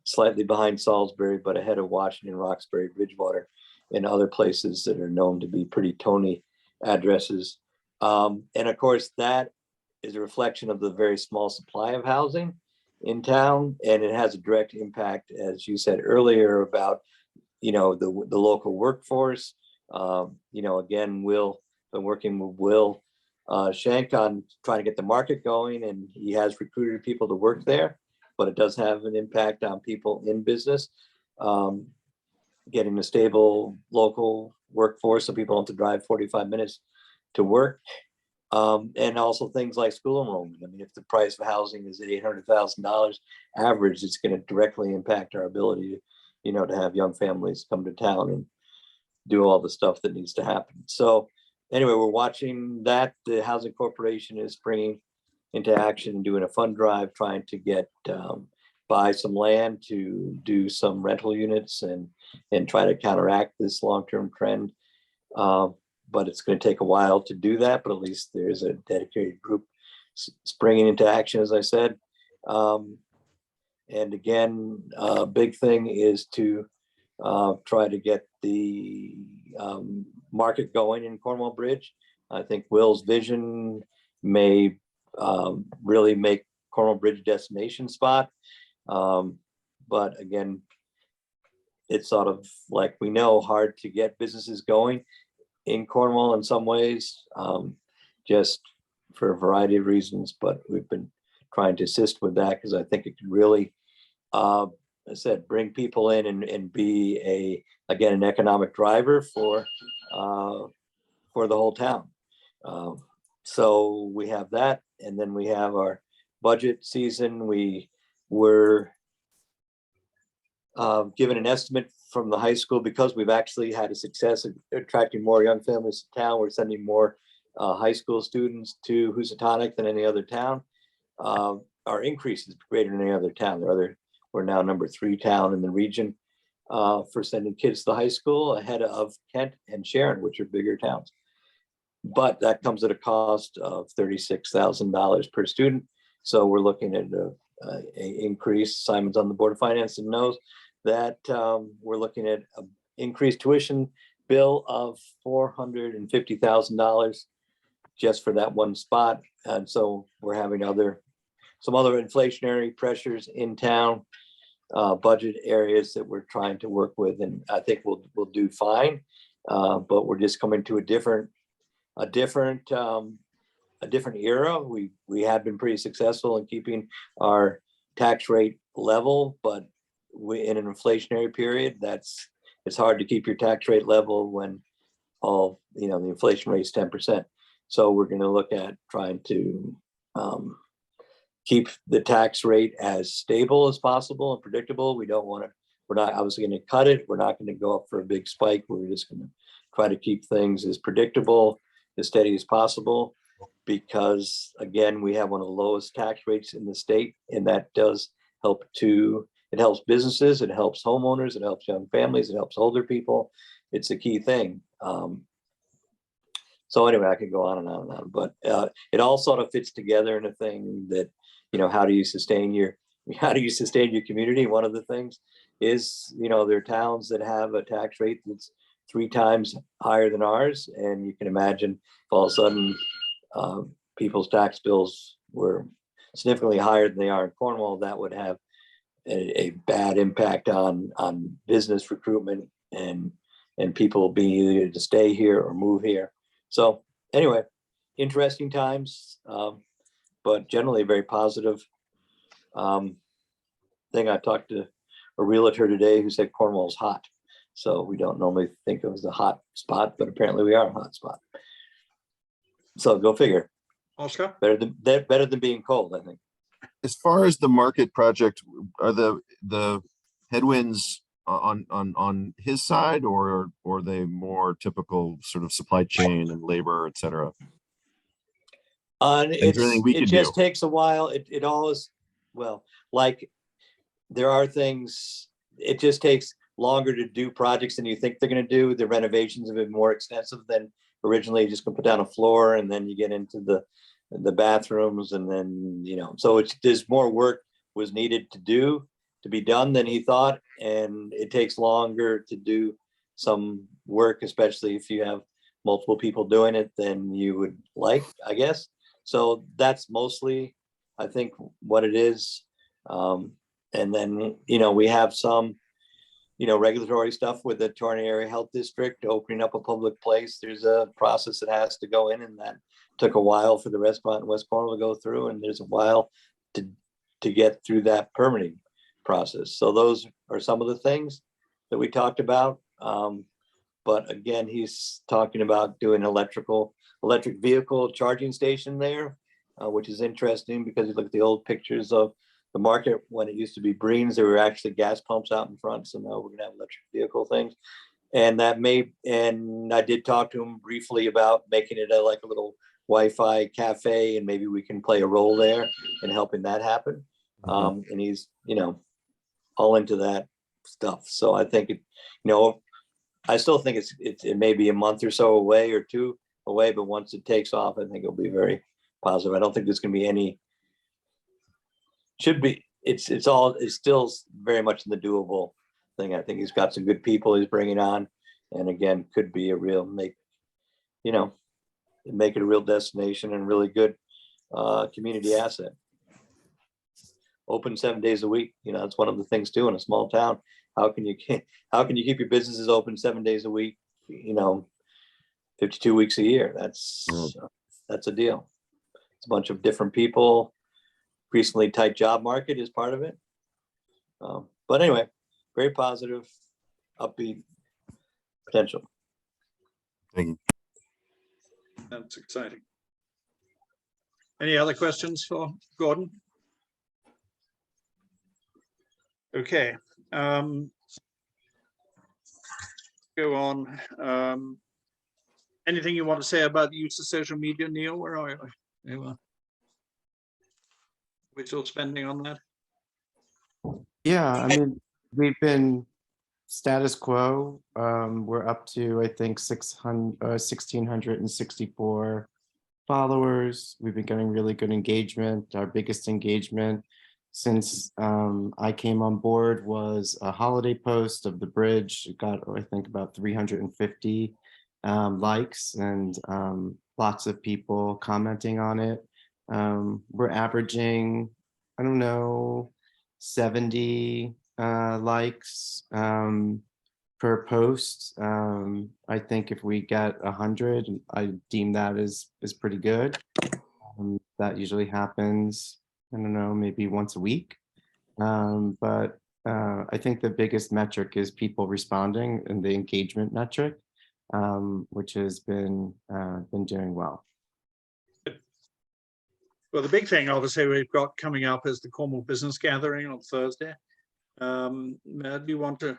slightly behind Salisbury, but ahead of Washington, Roxbury, Bridgewater, and other places that are known to be pretty Tony addresses. And of course, that is a reflection of the very small supply of housing in town, and it has a direct impact, as you said earlier, about the local workforce. Again, Will been working with Will Shank on trying to get the market going, and he has recruited people to work there, but it does have an impact on people in business. Getting a stable local workforce so people don't have to drive 45 minutes to work. And also things like school enrollment. I mean, if the price of housing is at $800,000 average, it's going to directly impact our ability to have young families come to town and do all the stuff that needs to happen. So anyway, we're watching that. The Housing Corporation is bringing into action and doing a fund drive, trying to get buy some land to do some rental units and try to counteract this long-term trend. But it's going to take a while to do that, but at least there's a dedicated group springing into action, as I said. And again, a big thing is to try to get the market going in Cornwall Bridge. I think Will's vision may really make Cornwall Bridge a destination spot. But again, it's sort of like we know hard to get businesses going in Cornwall in some ways, just for a variety of reasons, but we've been trying to assist with that because I think it could really, I said, bring people in and be an economic driver for the whole town. So we have that, and then we have our budget season. We were given an estimate from the high school because we've actually had a success at attracting more young families to town. We're sending more high school students to Housatonic than any other town. Our increase is greater than any other town. We're now number 3 town in the region for sending kids to the high school, ahead of Kent and Sharon, which are bigger towns. But that comes at a cost of $36,000 per student. So we're looking at an increase. Simon's on the Board of Finance and knows that we're looking at an increased tuition bill of $450,000 just for that one spot. And so we're having some other inflationary pressures in town, budget areas that we're trying to work with, and I think we'll do fine. But we're just coming to a different era. We have been pretty successful in keeping our tax rate level, but in an inflationary period, it's hard to keep your tax rate level when the inflation rate is 10%. So we're going to look at trying to keep the tax rate as stable as possible and predictable. We don't want to, we're not obviously going to cut it. We're not going to go up for a big spike. We're just going to try to keep things as predictable, as steady as possible, because again, we have one of the lowest tax rates in the state, and that does help to, it helps businesses, it helps homeowners, it helps young families, it helps older people. It's a key thing. So anyway, I could go on and on and on, but it all sort of fits together in a thing that, you know, how do you sustain your community? One of the things is, you know, there are towns that have a tax rate that's 3 times higher than ours. And you can imagine if all of a sudden people's tax bills were significantly higher than they are in Cornwall, that would have a bad impact on business recruitment and people being either to stay here or move here. So anyway, interesting times, but generally very positive thing. I talked to a realtor today who said Cornwall's hot. So we don't normally think of it as a hot spot, but apparently we are a hot spot. So go figure. Oscar? Better than being cold, I think. As far as the market project, are the headwinds on his side, or are they more typical sort of supply chain and labor, et cetera? It just takes a while. It always, well, like there are things, it just takes longer to do projects than you think they're going to do. The renovations have been more extensive than originally. You just gonna put down a floor and then you get into the bathrooms, and then, you know, so there's more work was needed to be done than he thought, and it takes longer to do some work, especially if you have multiple people doing it than you would like, I guess. So that's mostly, I think, what it is. And then, you know, we have some, you know, regulatory stuff with the Torrey Area Health District opening up a public place. There's a process that has to go in, and that took a while for the restaurant in West Cornwall to go through, and there's a while to get through that permitting process. So those are some of the things that we talked about. But again, he's talking about doing electric vehicle charging station there, which is interesting because you look at the old pictures of the market when it used to be Breen's, there were actually gas pumps out in front. So now we're gonna have electric vehicle things. And I did talk to him briefly about making it like a little Wi-Fi cafe, and maybe we can play a role there in helping that happen. And he's, you know, all into that stuff. So I think I still think it may be a month or so away or 2 away, but once it takes off, I think it'll be very positive. I don't think there's going to be any. It's still very much in the doable thing. I think he's got some good people he's bringing on, and again, could be a real make it a real destination and really good community asset. Open 7 days a week. You know, that's one of the things too in a small town. How can you keep your businesses open 7 days a week? You know, 52 weeks a year. That's a deal. It's a bunch of different people. Recently tight job market is part of it. But anyway, very positive, upbeat potential. Thank you. That's exciting. Any other questions for Gordon? Okay. Go on. Anything you want to say about the use of social media, Neil? Where are you? We're still spending on that? Yeah, I mean, we've been status quo. We're up to, I think, 1,664 followers. We've been getting really good engagement. Our biggest engagement since I came on board was a holiday post of the bridge. It got, I think, about 350 likes and lots of people commenting on it. We're averaging, I don't know, 70 likes per post. I think if we get 100, I deem that as pretty good. That usually happens, I don't know, maybe once a week. But I think the biggest metric is people responding, and the engagement metric, which has been doing well. Well, the big thing, obviously, we've got coming up is the Cornwall Business Gathering on Thursday. Matt, do you want to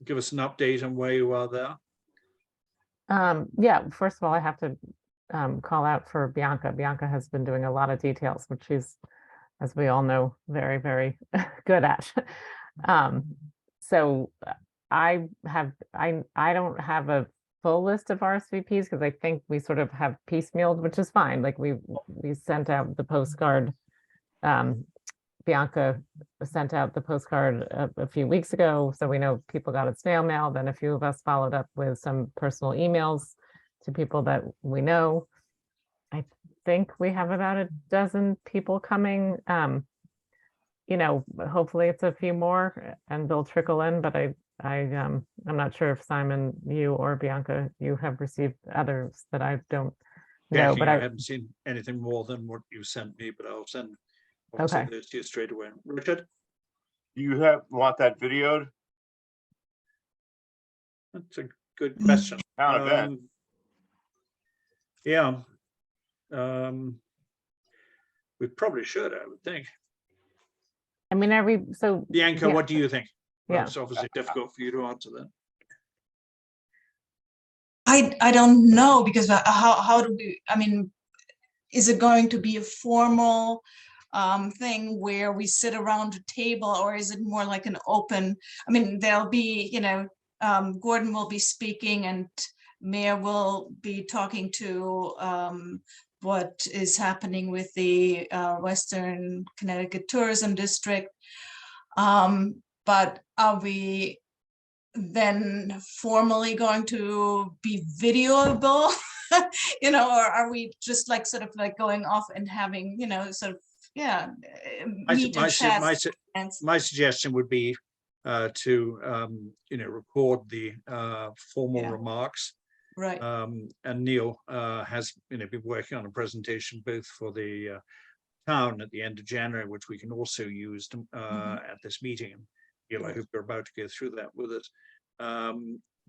give us an update on where you are there? Yeah, first of all, I have to call out for Bianca. Bianca has been doing a lot of details, which she's, as we all know, very, very good at. So I don't have a full list of RSVPs because I think we sort of have piecemealed, which is fine. Like we sent out the postcard. Bianca sent out the postcard a few weeks ago, so we know people got it snail mail. Then a few of us followed up with some personal emails to people that we know. I think we have about a dozen people coming. You know, hopefully it's a few more and they'll trickle in, but I'm not sure if Simon, you or Bianca, you have received others that I don't know, Jackie, but I haven't seen anything more than what you sent me, but I'll send Okay. those to you straight away. Richard? You want that videoed? That's a good question. Town event. Yeah. We probably should, I would think. I mean, so Bianca, yeah. what do you think? Well, Yeah. it's obviously difficult for you to answer that. I don't know, because how do we, I mean, is it going to be a formal thing where we sit around a table, or is it more like an open, I mean, there'll be, you know, Gordon will be speaking and Mayor will be talking to what is happening with the Western Connecticut Tourism District. But are we then formally going to be videoable? You know, or are we just like sort of like going off and having, you know, sort of, yeah, meet and chat? My suggestion would be to you know, record the formal Yeah. remarks. Right. And Neil has, you know, been working on a presentation both for the town at the end of January, which we can also use to, at this meeting. Neil, I hope you're about to go through that with us.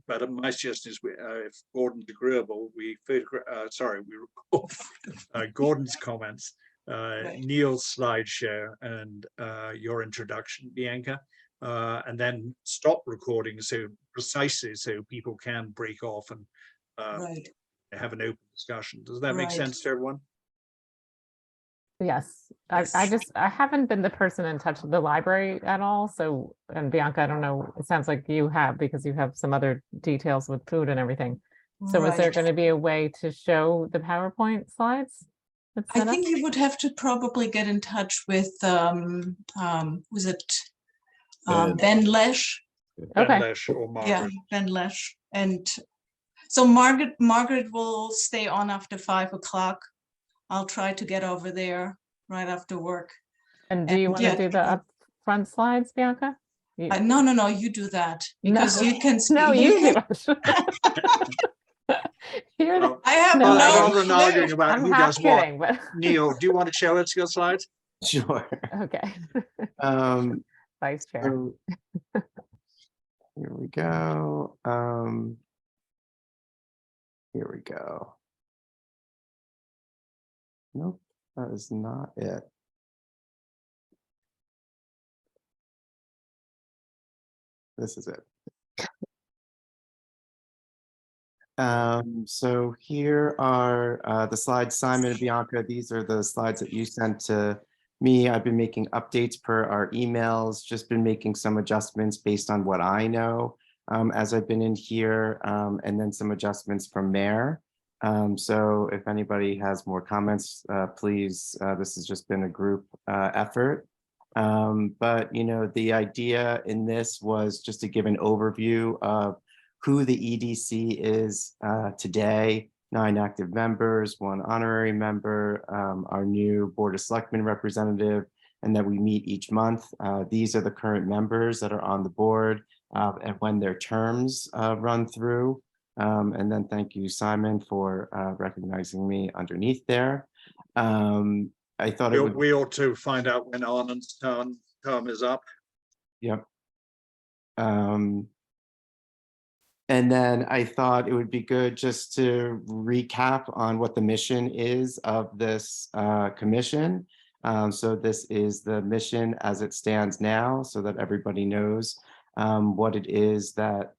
But my suggestion is, if Gordon's agreeable, we record Gordon's comments, Neil's slideshow, and your introduction, Bianca, and then stop recording so people can break off and have an open discussion. Does that make sense to everyone? Yes, I haven't been the person in touch with the library at all. So, and Bianca, I don't know, it sounds like you have, because you have some other details with food and everything. So is there going to be a way to show the PowerPoint slides? I think you would have to probably get in touch with, was it Ben Lesh? Ben Lesh or Margaret. Yeah, Ben Lesh. And so Margaret will stay on after 5 o'clock. I'll try to get over there right after work. And do you want to do the upfront slides, Bianca? No, you do that, because you can. No, you do. I have rather than arguing about I'm who half does what. kidding, but Neil, do you want to show us your slides? Sure. okay. Vice Chair. So, here we go. Here we go. Nope, that is not it. This is it. So here are the slides, Simon and Bianca. These are the slides that you sent to me. I've been making updates per our emails, just been making some adjustments based on what I know as I've been in here, and then some adjustments from Mayor. So if anybody has more comments, please, this has just been a group effort. But, you know, the idea in this was just to give an overview of who the EDC is today, 9 active members, 1 honorary member, our new Board of Selectmen representative, and that we meet each month. These are the current members that are on the board and when their terms run through. And then thank you, Simon, for recognizing me underneath there. I thought we ought to find out when Arnon's term is up. Yep. And then I thought it would be good just to recap on what the mission is of this commission. So this is the mission as it stands now, so that everybody knows what it is that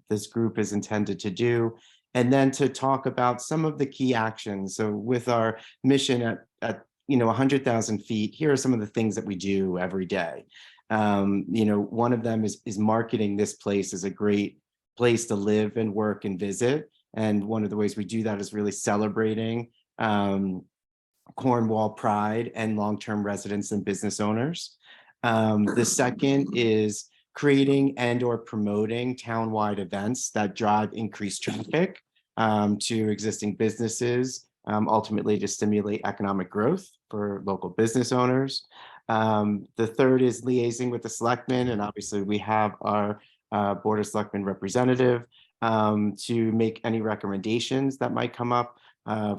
this group is intended to do. And then to talk about some of the key actions. So with our mission at 100,000 feet, here are some of the things that we do every day. One of them is marketing this place as a great place to live and work and visit. And one of the ways we do that is really celebrating Cornwall pride and long-term residents and business owners. The second is creating and or promoting town-wide events that drive increased traffic to existing businesses, ultimately to stimulate economic growth for local business owners. The third is liaising with the selectmen, and obviously we have our Board of Selectmen representative to make any recommendations that might come up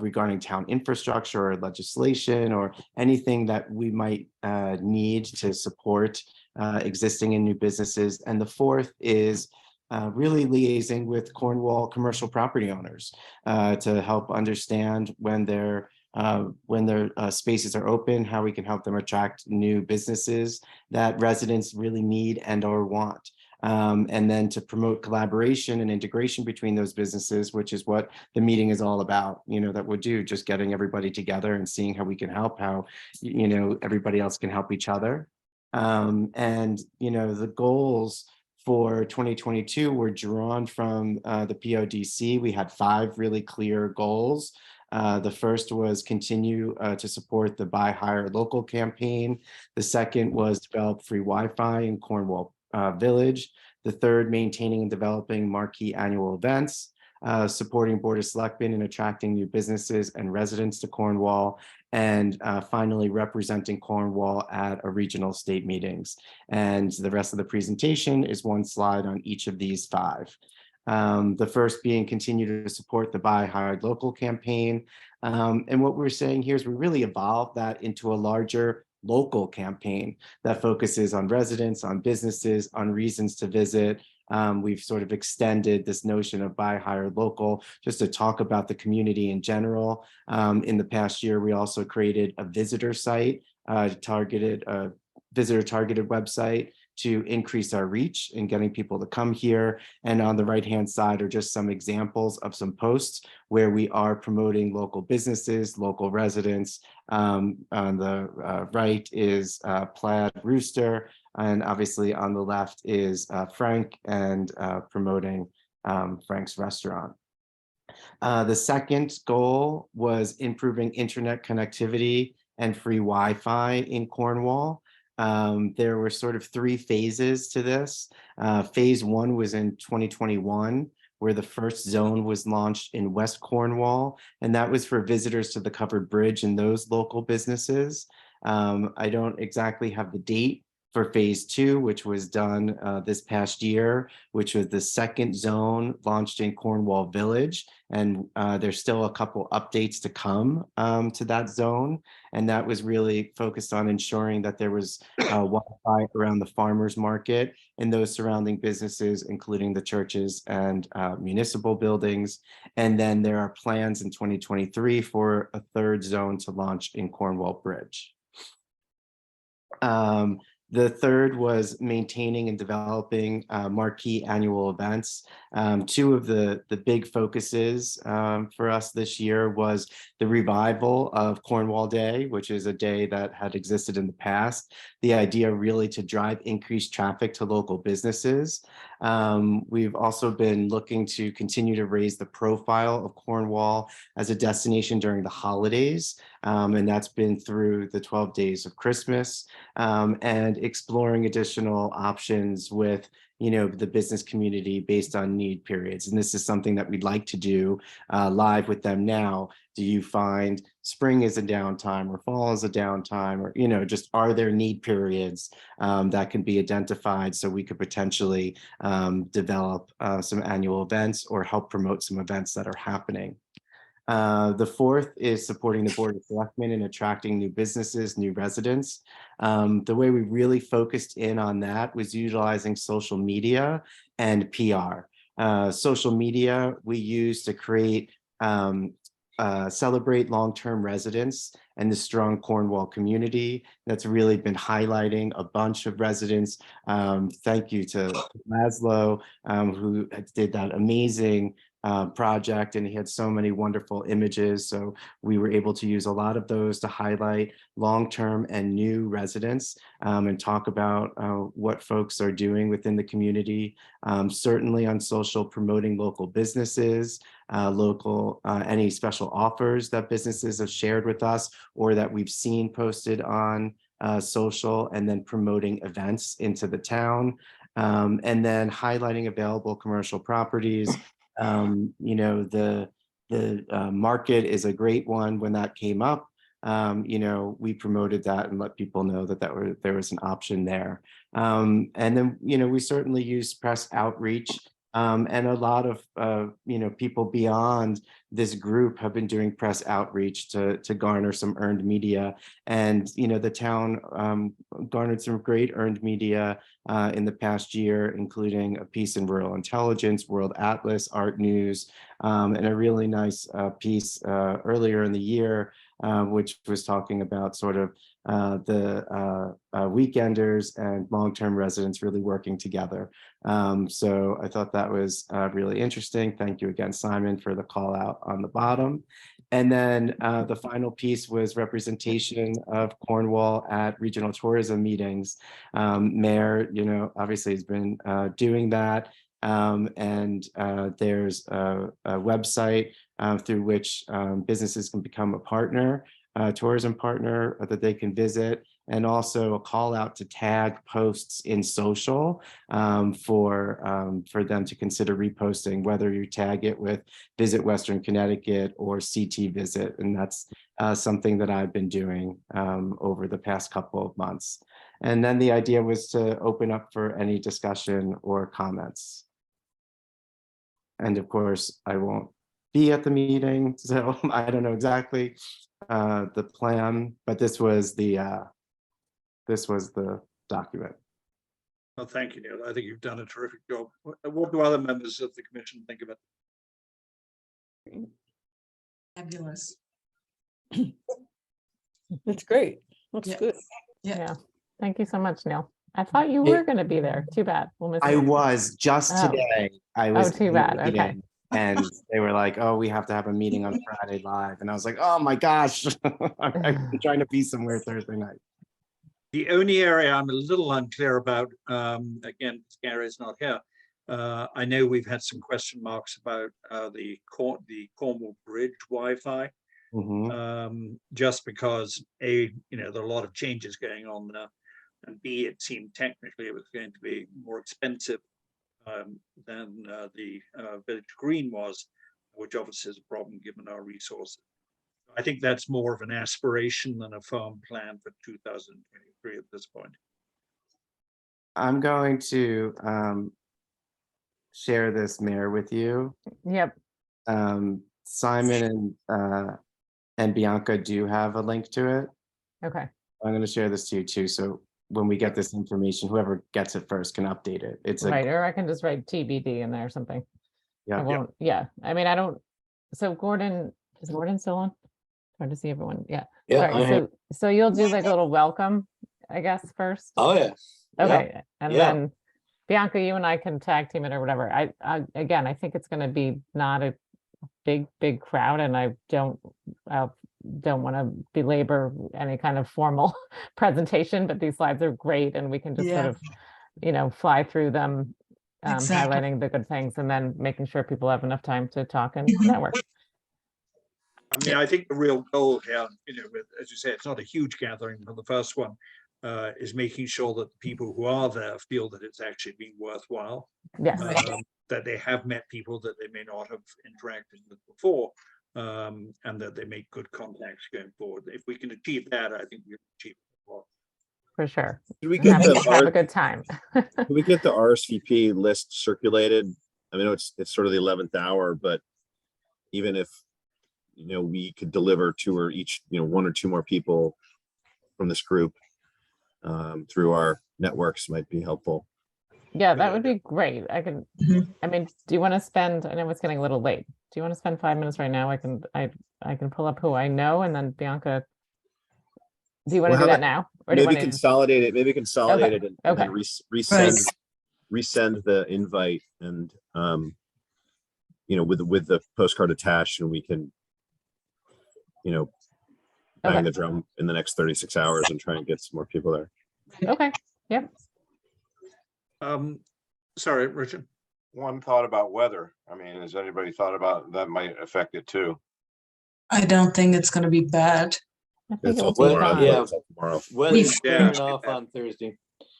regarding town infrastructure or legislation or anything that we might need to support existing and new businesses. And the fourth is really liaising with Cornwall commercial property owners to help understand when their spaces are open, how we can help them attract new businesses that residents really need and or want. And then to promote collaboration and integration between those businesses, which is what the meeting is all about, that we'll do, just getting everybody together and seeing how we can help, how, everybody else can help each other. The goals for 2022 were drawn from the PODC. We had 5 really clear goals. The first was continue to support the Buy Hire Local campaign. The second was develop free Wi-Fi in Cornwall Village. The third, maintaining and developing marquee annual events, supporting Board of Selectmen and attracting new businesses and residents to Cornwall, and finally representing Cornwall at a regional state meetings. And the rest of the presentation is one slide on each of these 5. The first being continue to support the Buy Hard Local campaign. And what we're saying here is we really evolved that into a larger local campaign that focuses on residents, on businesses, on reasons to visit. We've sort of extended this notion of Buy Hire Local just to talk about the community in general. In the past year, we also created a visitor site, visitor targeted website to increase our reach and getting people to come here. And on the right-hand side are just some examples of some posts where we are promoting local businesses, local residents. On the right is Plaid Rooster, and obviously on the left is Frank and promoting Frank's restaurant. The second goal was improving internet connectivity and free Wi-Fi in Cornwall. There were sort of 3 phases to this. Phase 1 was in 2021, where the first zone was launched in West Cornwall, and that was for visitors to the covered bridge and those local businesses. I don't exactly have the date for phase 2, which was done this past year, which was the second zone launched in Cornwall Village. And there's still a couple updates to come to that zone. And that was really focused on ensuring that there was Wi-Fi around the farmers market and those surrounding businesses, including the churches and municipal buildings. And then there are plans in 2023 for a third zone to launch in Cornwall Bridge. The third was maintaining and developing marquee annual events. 2 of the big focuses for us this year was the revival of Cornwall Day, which is a day that had existed in the past. The idea really to drive increased traffic to local businesses. We've also been looking to continue to raise the profile of Cornwall as a destination during the holidays. And that's been through the 12 days of Christmas and exploring additional options with the business community based on need periods. And this is something that we'd like to do live with them now. Do you find spring is a downtime or fall is a downtime, or, just are there need periods that can be identified so we could potentially develop some annual events or help promote some events that are happening. The fourth is supporting the Board of Selectmen and attracting new businesses, new residents. The way we really focused in on that was utilizing social media and PR. social media we use to create celebrate long-term residents and the strong Cornwall community. That's really been highlighting a bunch of residents. Thank you to Laszlo, who did that amazing project, and he had so many wonderful images. So we were able to use a lot of those to highlight long-term and new residents, and talk about what folks are doing within the community. Certainly on social, promoting local businesses, any special offers that businesses have shared with us or that we've seen posted on social, and then promoting events into the town, and then highlighting available commercial properties. You know, the market is a great one. When that came up, you know, we promoted that and let people know that there was an option there. And then, you know, we certainly use press outreach. And a lot of, you know, people beyond this group have been doing press outreach to garner some earned media. And, you know, the town garnered some great earned media in the past year, including a piece in Rural Intelligence, World Atlas, Art News, and a really nice piece earlier in the year, which was talking about sort of the weekenders and long-term residents really working together. So I thought that was really interesting. Thank you again, Simon, for the call out on the bottom. And then the final piece was representation of Cornwall at regional tourism meetings. Mayor, you know, obviously has been doing that. And there's a website through which businesses can become a partner, tourism partner that they can visit, and also a call out to tag posts in social for them to consider reposting, whether you tag it with Visit Western Connecticut or CT Visit. And that's something that I've been doing over the past couple of months. And then the idea was to open up for any discussion or comments. And of course, I won't be at the meeting, so I don't know exactly the plan, but this was the document. Well, thank you, Neil. I think you've done a terrific job. What do other members of the commission think about it? Fabulous. That's great. Looks Yeah. good. Yeah. Thank you so much, Neil. I thought you were going to be there. Too bad. We'll miss I you. was just Oh. today. I was too in the bad. Okay. meeting, and they were like, "Oh, we have to have a meeting on Friday live," and I was like, "Oh my gosh, I'm trying to be somewhere Thursday night." The only area I'm a little unclear about, again, Gary's not here. I know we've had some question marks about the Cornwall Bridge Wi-Fi, just because A, you know, there are a lot of changes going on there, and B, it seemed technically it was going to be more expensive than the Village Green was, which obviously is a problem given our resources. I think that's more of an aspiration than a firm plan for 2023 at this point. I'm going to share this, Mayor, with you. Yep. Simon and Bianca do have a link to it. Okay. I'm going to share this to you too. So when we get this information, whoever gets it first can update it. It's Right. Or I can just write TBD in there or something. Yeah. I won't. Yeah. I mean, I don't. So Gordon, is Gordon still on? Hard to see everyone. Yeah. Yeah. All right, so you'll do like a little welcome, I guess, first. Oh, yeah. Okay. And Yeah. then Bianca, you and I can tag team it or whatever. I again, I think it's going to be not a big crowd, and I don't want to belabor any kind of formal presentation, but these slides are great, and we can just sort of, you know, fly through them, Exactly. highlighting the good things, and then making sure people have enough time to talk and network. I mean, I think the real goal here, you know, as you say, it's not a huge gathering for the first one, is making sure that the people who are there feel that it's actually been worthwhile. Yes. That they have met people that they may not have interacted with before, and that they make good contacts going forward. If we can achieve that, I think we've achieved a lot. For sure. Did we get Have a good time. Can we get the RSVP list circulated? I mean, it's sort of the 11th hour, but even if, you know, we could deliver one or two more people from this group through our networks might be helpful. Yeah, Good that would idea. be great. I can, Mhm. I mean, do you want to spend, I know it's getting a little late. Do you want to spend 5 minutes right now? I can pull up who I know and then Bianca. Do you want Well, to do how that now? Or do you Maybe want to? consolidate it, maybe consolidate it and then okay. resend the invite and, you know, with the postcard attached, and we can, you know, bang Okay. the drum in the next 36 hours and try and get some more people there. Okay, yep. Sorry, Richard. One thought about weather. I mean, has anybody thought about that might affect it too? I don't think it's gonna be bad. I think It's it all will be tomorrow. fine. Yeah. It's all tomorrow. Weather's Yeah. turning off on Thursday.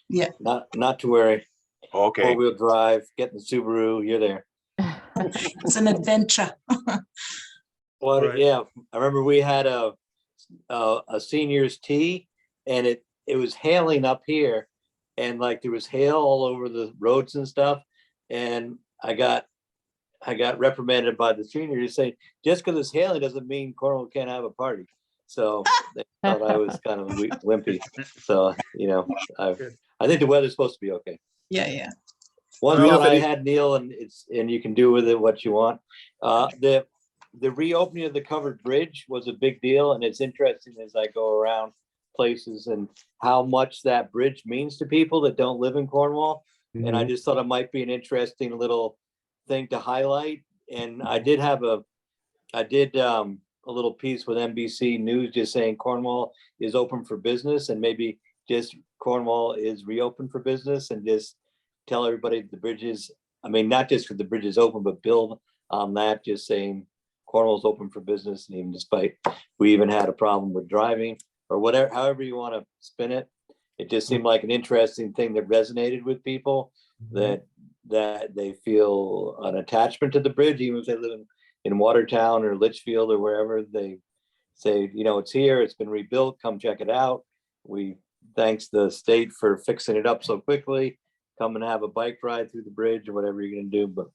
Yeah. Not to worry. Okay, Four-wheel drive, get in the Subaru, you're there. It's an adventure. Well, Right. yeah, I remember we had a seniors tea, and it was hailing up here, and like there was hail all over the roads and stuff, and I got reprimanded by the seniors saying, just because it's hailing doesn't mean Cornwall can't have a party. So they thought I was kind of wimpy. So, you know, I think the weather's supposed to be okay. Yeah. One Do we know thought if I any- had, Neil, and you can do with it what you want. The reopening of the covered bridge was a big deal, and it's interesting as I go around places and how much that bridge means to people that don't live in Cornwall. And I just thought it might be an interesting little thing to highlight. And I did a little piece with NBC News just saying Cornwall is open for business, and maybe just Cornwall is reopened for business, and just tell everybody the bridges, I mean, not just because the bridge is open, but build on that, just saying Cornwall's open for business. And even despite, we even had a problem with driving or whatever, however you want to spin it. It just seemed like an interesting thing that resonated with people, that they feel an attachment to the bridge, even if they live in Watertown or Litchfield or wherever. They say, you know, it's here, it's been rebuilt, come check it out. We thanks the state for fixing it up so quickly. Come and have a bike ride through the bridge or whatever you're gonna do, but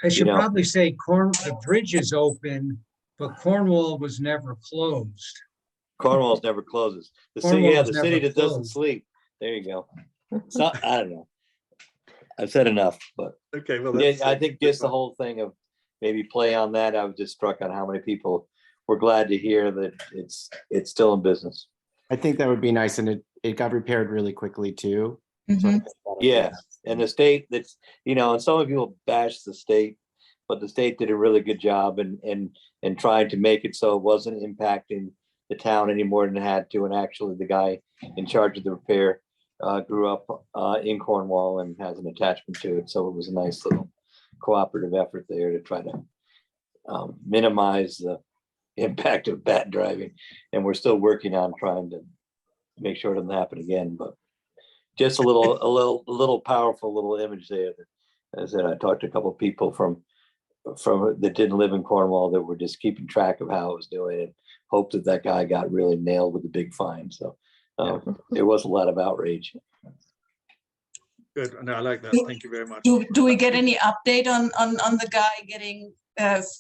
I should know. probably say the bridge is open, but Cornwall was never closed. Cornwall's never closes. The city, Cornwall yeah, is the city never that doesn't closed. sleep. There you go. It's not, I don't know. I've said enough, but Okay, well, yeah, that's, I think just the whole thing of maybe play on that. I was just struck on how many people were glad to hear that it's still in business. I think that would be nice, and it got repaired really quickly too. So Mhm. Yeah, and the state, that's, you know, and some people bash the state, but the state did a really good job and trying to make it so it wasn't impacting the town any more than it had to. And actually, the guy in charge of the repair grew up in Cornwall and has an attachment to it. So it was a nice little cooperative effort there to try to minimize the impact of bad driving. And we're still working on trying to make sure it doesn't happen again, but just a little powerful little image there. As I said, I talked to a couple of people from that didn't live in Cornwall that were just keeping track of how it was doing, and hoped that guy got really nailed with a big fine. So there was a lot of outrage. good. No, I like that. Thank you very much. Do we get any update on the guy getting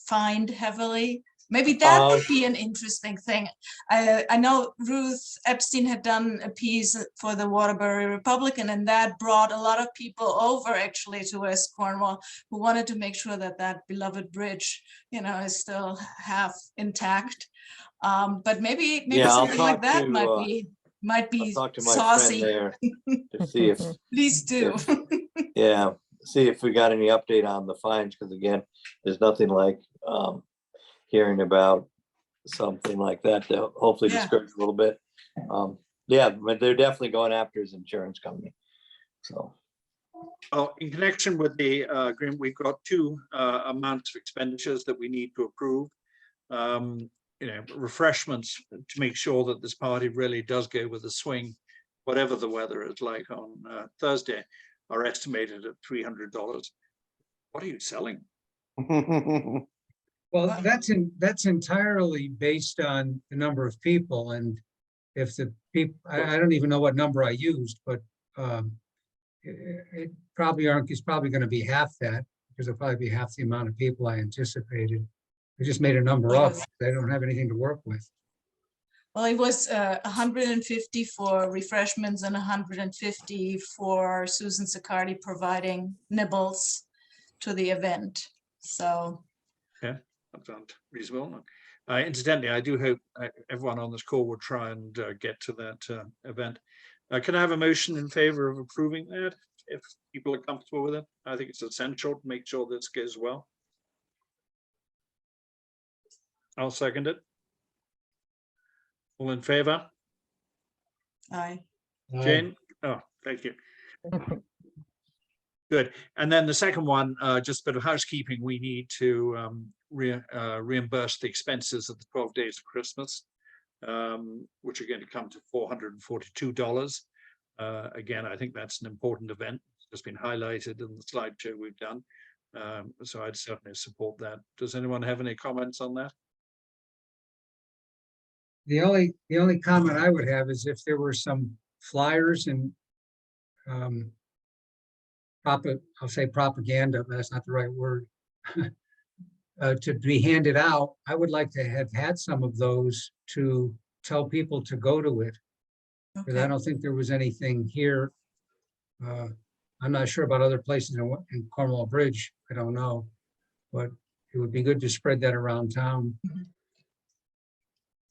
fined heavily? Maybe that would be an interesting thing. I know Ruth Epstein had done a piece for the Waterbury Republican, and that brought a lot of people over actually to West Cornwall who wanted to make sure that that beloved bridge, you know, is still half intact. But maybe Yeah, I'll something like talk that to, might be I'll talk to my saucy. friend there to see if Please do. yeah, see if we got any update on the fines, because again, there's nothing like hearing about something like that to hopefully Yeah. discourage a little bit. Yeah, but they're definitely going after his insurance company. So Oh, in connection with the agreement, we've got two amounts of expenditures that we need to approve. You know, refreshments to make sure that this party really does go with the swing, whatever the weather is like on Thursday, are estimated at $300. What are you selling? Well, that's entirely based on the number of people, and if the people, I don't even know what number I used, but it probably it's probably going to be half that, because it'll probably be half the amount of people I anticipated. I just made a number up. They don't have anything to work with. Well, it was 150 for refreshments and 150 for Susan Sicardi providing nibbles to the event. So That sounds reasonable. Incidentally, I do hope everyone on this call will try and get to that event. Can I have a motion in favor of approving that, if people are comfortable with it? I think it's essential to make sure this goes well. I'll second it. All in favor? I Jane? Oh, thank you. Good. And then the second one, just a bit of housekeeping. We need to reimburse the expenses of the 12 days of Christmas, which are going to come to $442. Again, I think that's an important event. It's been highlighted in the slideshow we've done. So I'd certainly support that. Does anyone have any comments on that? The only comment I would have is if there were some flyers and I'll say propaganda, but that's not the right word, to be handed out, I would like to have had some of those to tell people to go to it. Because I okay. don't think there was anything here. I'm not sure about other places in Cornwall Bridge. I don't know. But it would be good to spread that around town.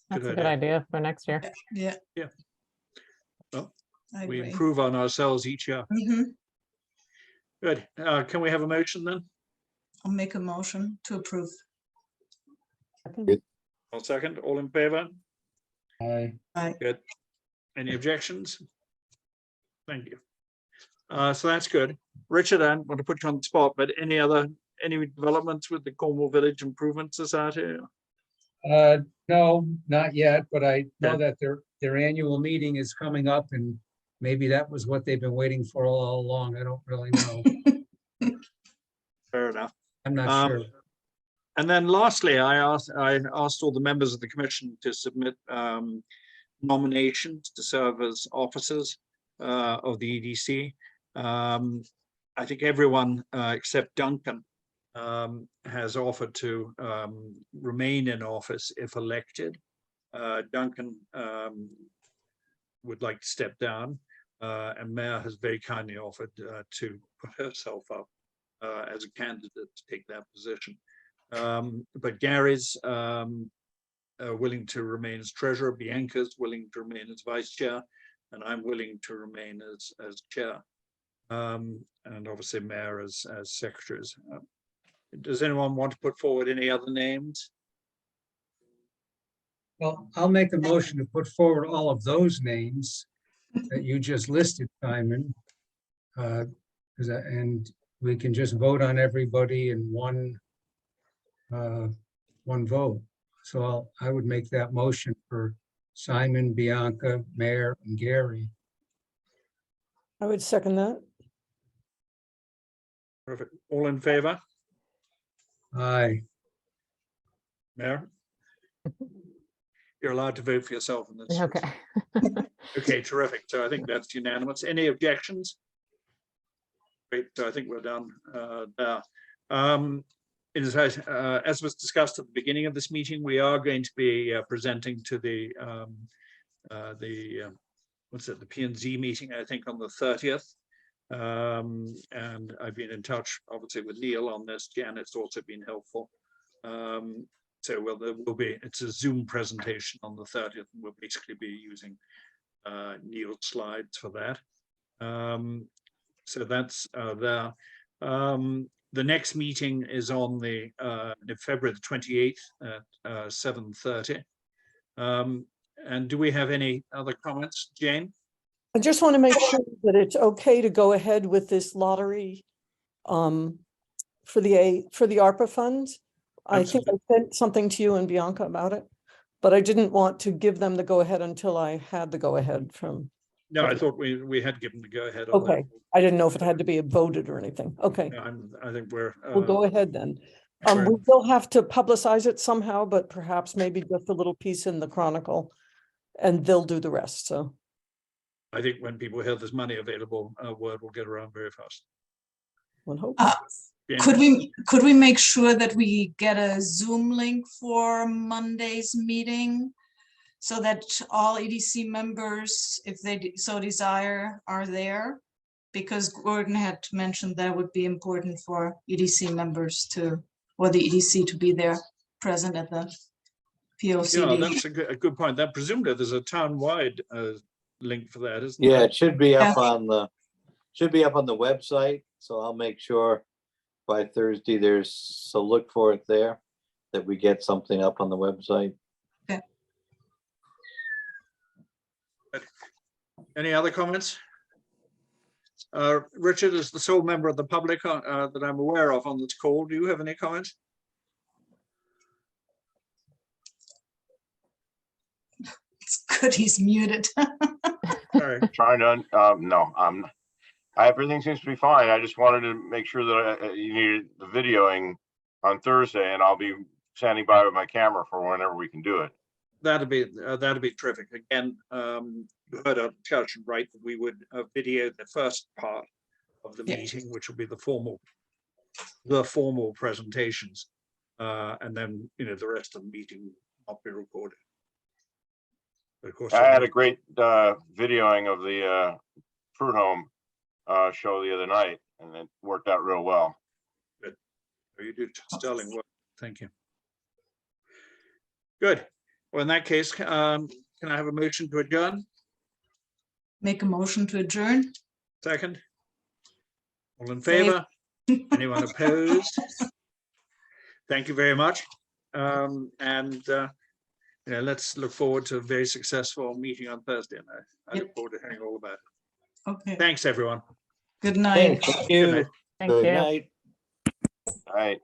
That's a Good good idea for next year. Yeah. Well, I we agree. improve on ourselves each year. Mhm. Good. Can we have a motion then? I'll make a motion to approve. I'll second. All in favor? I Good. Any objections? Thank you. So that's good. Richard, I want to put you on the spot, but any developments with the Cornwall Village Improvement Society? No, not yet, but I know Okay. that their annual meeting is coming up and maybe that was what they've been waiting for all along. I don't really know. Fair enough. I'm not sure. And then lastly, I asked all the members of the commission to submit nominations to serve as officers of the EDC. I think everyone except Duncan has offered to remain in office if elected. Duncan would like to step down, and Mayor has very kindly offered to put herself up as a candidate to take that position. But Gary's willing to remain as treasurer, Bianca's willing to remain as vice chair, and I'm willing to remain as chair. And obviously Mayor as secretaries. Does anyone want to put forward any other names? Well, I'll make a motion to put forward all of those names that you just listed, Simon. And we can just vote on everybody in one vote. So I would make that motion for Simon, Bianca, Mayor, and Gary. I would second that. Perfect. All in favor? Aye. Mayor? You're allowed to vote for yourself in this. Okay. Okay, terrific. So I think that's unanimous. Any objections? Great, so I think we're done there. As was discussed at the beginning of this meeting, we are going to be presenting to the P&Z meeting, I think on the 30th. And I've been in touch, obviously, with Neil on this. Janet's also been helpful. So it's a Zoom presentation on the 30th, and we'll basically be using Neil's slides for that. So that's there. The next meeting is on the February the 28th at 7:30. And do we have any other comments, Jane? I just want to make sure that it's okay to go ahead with this lottery for the ARPA funds. I think I sent something to you and Bianca about it, but I didn't want to give them the go ahead until I had the go ahead from. No, I thought we had given the go ahead. On Okay, I didn't know if it had to be voted or anything. Okay, that. I think we're. we'll go ahead then. Sure. We will have to publicize it somehow, but perhaps maybe just a little piece in the Chronicle, and they'll do the rest. So I think when people hear there's money available, word will get around very fast. one hope. Jane? Could we make sure that we get a Zoom link for Monday's meeting so that all EDC members, if they so desire, are there. Because Gordon had mentioned that would be important for EDC members to, or the EDC to be there, present at the Yeah, POCD. that's a good point. That presumably there's a town-wide link for that, isn't Yeah, there? it should be up Yeah. on the, website, so I'll make sure by Thursday so look for it there, that we get something up on the website. Any other comments? Richard is the sole member of the public that I'm aware of on this call. Do you have any comments? It's good he's muted. Sorry. Trying to, no, everything seems to be fine. I just wanted to make sure that you needed the videoing on Thursday, and I'll be standing by with my camera for whenever we can do it. That'd be terrific. Again, you heard our discussion, right, that we would video the first part of the Yeah. meeting, which will be the formal presentations, and then the rest of the meeting will not be recorded. But of course, I had a great videoing of the fruit home show the other night, and it worked out real well. you did sterling work. Thank you. Good. Well, in that case, can I have a motion to adjourn? Make a motion to adjourn. Second? All in favor? Anyone opposed? Thank you very much. Let's look forward to a very successful meeting on Thursday. And I look forward to hearing all about it. Okay, Thanks, everyone. good night. Thank Good you. night. Thank Good you. night. All right.